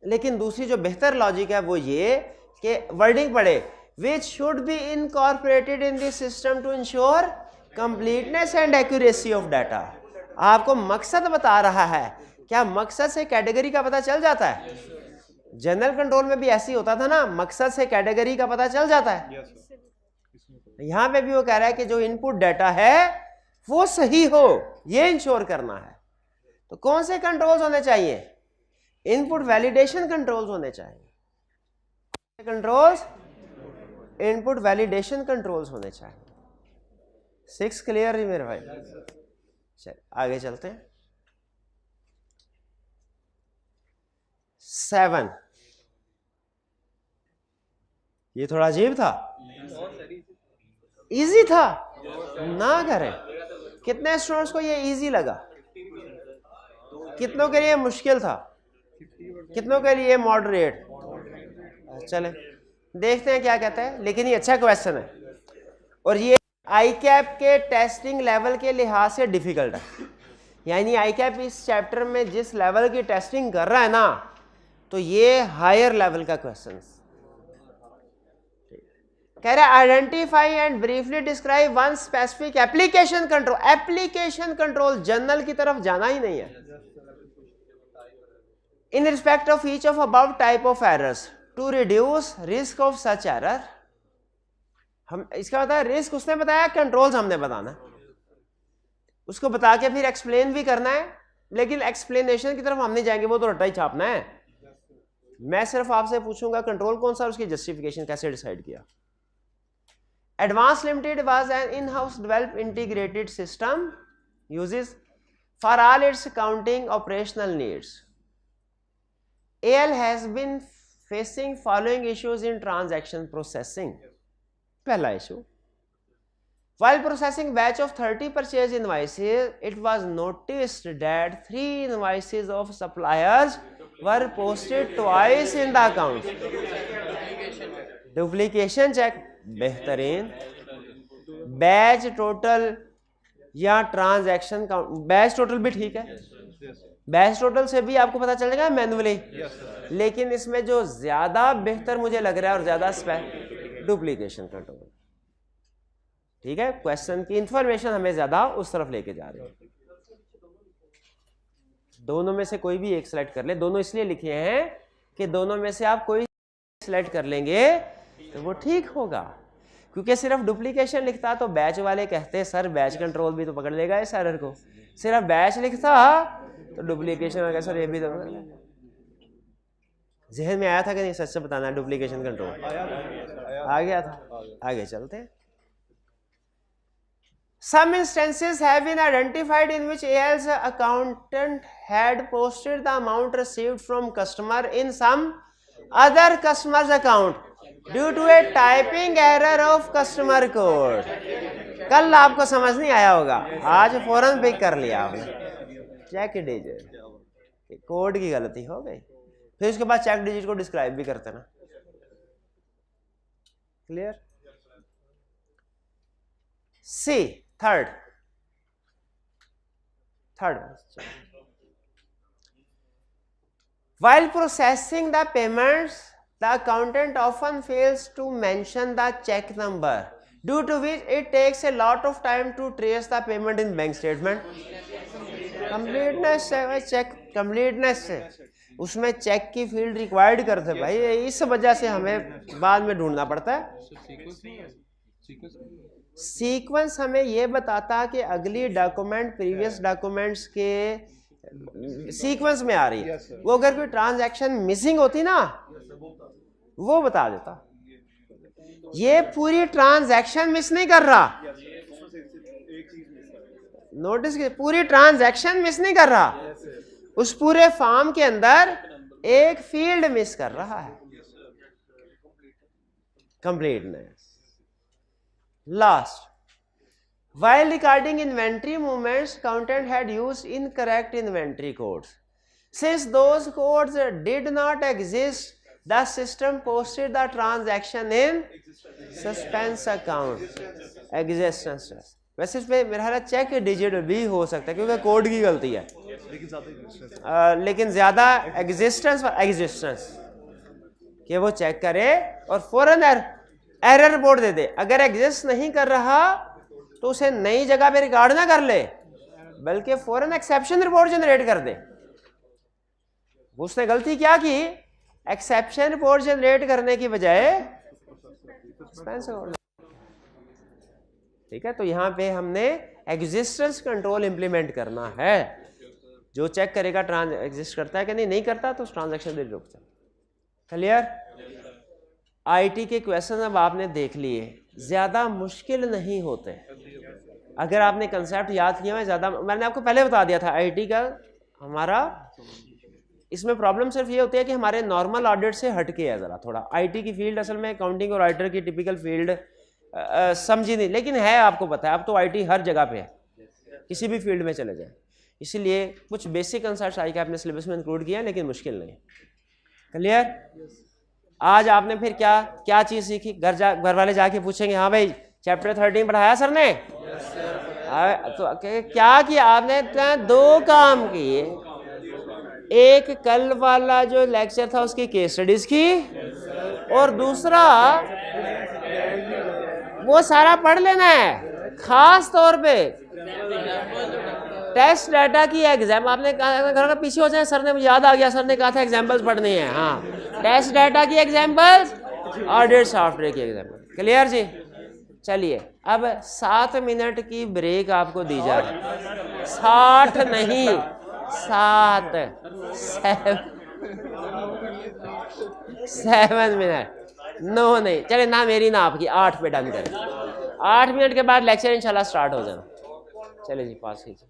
लेकिन दूसरी जो बेहतर लॉजिक है वो ये कि वर्डिंग पढ़े, which should be incorporated in this system to ensure completeness and accuracy of data. आपको मकसद बता रहा है, क्या मकसद से कैटेगरी का पता चल जाता है? जनरल कंट्रोल में भी ऐसे ही होता था ना, मकसद से कैटेगरी का पता चल जाता है। यहां पे भी वो कह रहा है कि जो इनपुट डाटा है वो सही हो, ये इंश्योर करना है। तो कौन से कंट्रोल्स होने चाहिए? इनपुट वैलिडेशन कंट्रोल्स होने चाहिए। कंट्रोल्स, इनपुट वैलिडेशन कंट्रोल्स होने चाहिए। 6 क्लियर है मेरे भाई? चल आगे चलते हैं। 7, ये थोड़ा अजीब था, इजी था ना करें। कितने स्टूडेंट्स को ये इजी लगा? कितनों के लिए मुश्किल था? कितनों के लिए मॉडरेट? चले देखते हैं क्या कहता है, लेकिन ये अच्छा क्वेश्चन है और ये आईकैप के टेस्टिंग लेवल के लिहाज से डिफिकल्ट है। यानी आईकैप इस चैप्टर में जिस लेवल की टेस्टिंग कर रहा है ना, तो ये हायर लेवल का क्वेश्चन कह रहा है। Identify and briefly describe one specific application control. Application control general की तरफ जाना ही नहीं है। In respect of each of about type of errors to reduce risk of such error. हम इसका बताया, रिस्क उसने बताया, कंट्रोल्स हमने बताना, उसको बता के फिर एक्सप्लेन भी करना है, लेकिन एक्सप्लेनेशन की तरफ हम नहीं जाएंगे, वो तो रट्टा ही छापना है। मैं सिर्फ आपसे पूछूंगा कंट्रोल कौन सा, उसकी जस्टिफिकेशन कैसे डिसाइड किया। Advanced Limited was an in-house developed integrated system uses for all its accounting operational needs. AL has been facing following issues in transaction processing. पहला issue, while processing batch of 30 purchase invoices, it was noticed that 3 invoices of suppliers were posted twice in the account. Duplication check बेहतरीन। Batch total या transaction count, batch total भी ठीक है, batch total से भी आपको पता चल जाएगा मैन्युअली, लेकिन इसमें जो ज्यादा बेहतर मुझे लग रहा है और ज्यादा डुप्लीकेशन कंट्रोल। ठीक है, क्वेश्चन की इंफॉर्मेशन हमें ज्यादा उस तरफ लेके जा रही है। दोनों में से कोई भी एक सिलेक्ट कर ले, दोनों इसलिए लिखे हैं कि दोनों में से आप कोई सिलेक्ट कर लेंगे तो वो ठीक होगा, क्योंकि सिर्फ डुप्लीकेशन लिखता तो बैच वाले कहते सर बैच कंट्रोल भी तो पकड़ लेगा इस एरर को, सिर्फ बैच लिखता तो डुप्लीकेशन आ गया सर, ये भी तो जहन में आया था कि नहीं? सच से बताना, डुप्लीकेशन कंट्रोल आ गया था। आगे चलते हैं। Some instances have been identified in which AL's accountant had posted the amount received from customer in some other customer's account due to a typing error of customer code. कल आपको समझ नहीं आया होगा, आज फौरन पिक कर लिया आपने। चेक डिजिट, कोड की गलती हो गई, फिर उसके बाद चेक डिजिट को डिस्क्राइब भी करते ना। Clear? C third while processing the payments, the accountant often fails to mention the check number, due to which it takes a lot of time to trace the payment in bank statement. Completeness है check, completeness से उसमें check की field required करते भाई, इस वजह से हमें बाद में ढूंढना पड़ता है। सीक्वेंस हमें यह बताता कि अगली डॉक्यूमेंट प्रीवियस डॉक्यूमेंट्स के सीक्वेंस में आ रही है। वो अगर कोई ट्रांजैक्शन मिसिंग होती ना, वो बता देता। ये पूरी ट्रांजैक्शन मिस नहीं कर रहा, नोटिस कीजिए, पूरी ट्रांजैक्शन मिस नहीं कर रहा, उस पूरे फॉर्म के अंदर एक फील्ड मिस कर रहा है, completeness. Last, while recording inventory movements, accountant had used incorrect inventory codes. Since those codes did not exist, the system posted the transaction in suspense account, existence। वैसे इसमें मेरा ख्याल चेक डिजिट भी हो सकता है क्योंकि कोड की गलती है, लेकिन ज्यादा एग्जिस्टेंस कि वो चेक करे और फौरन एरर रिपोर्ट दे दे। अगर एग्जिस्ट नहीं कर रहा तो उसे नई जगह पे रिकॉर्ड ना कर ले, बल्कि फौरन एक्सेप्शन रिपोर्ट जनरेट कर दे। उसने गलती क्या की, एक्सेप्शन रिपोर्ट जनरेट करने की बजाय ठीक है। तो यहां पे हमने एग्जिस्टेंस कंट्रोल इंप्लीमेंट करना है, जो चेक करेगा ट्रांस एग्जिस्ट करता है कि नहीं करता तो ट्रांजैक्शन भी रुक जाए। क्लियर? आईटी के क्वेश्चन अब आपने देख लिए, ज्यादा मुश्किल नहीं होते अगर आपने कंसेप्ट याद किया है। ज्यादा मैंने आपको पहले बता दिया था आईटी का हमारा, इसमें प्रॉब्लम सिर्फ ये होती है कि हमारे नॉर्मल ऑडिट से हटके है जरा थोड़ा। आईटी की फील्ड असल में अकाउंटिंग और ऑडिटर की टिपिकल फील्ड समझी नहीं, लेकिन है, आपको पता है अब तो आईटी हर जगह पे है, किसी भी फील्ड में चले जाए। इसीलिए कुछ बेसिक कंसेप्ट आई के आपने सिलेबस में इंक्लूड किया, लेकिन मुश्किल नहीं। क्लियर? आज आपने फिर क्या क्या चीज़ सीखी? घर वाले जाके पूछेंगे हाँ भाई चैप्टर 13 पढ़ाया सर ने? तो क्या किया आपने? 2 काम किए। एक कल वाला जो लेक्चर था उसकी केस स्टडीज की, और दूसरा वो सारा पढ़ लेना है। खास तौर पे टेस्ट डाटा की एग्जाम, आपने कहा घर का पीछे हो जाए, सर ने मुझे याद आ गया, सर ने कहा था एग्जाम्पल्स पढ़नी है। हाँ, टेस्ट डाटा की एग्जाम्पल्स, ऑडिट सॉफ्टवेयर की एग्जाम्पल। क्लियर जी? चलिए अब 7 मिनट की ब्रेक आपको दी जा रही है। 60 नहीं, 7 मिनट, 9 नहीं, चले ना मेरी ना आपकी, 8 पे डन करें। 8 मिनट के बाद लेक्चर इंशाल्लाह स्टार्ट हो जाना। चले जी, पास कीजिए।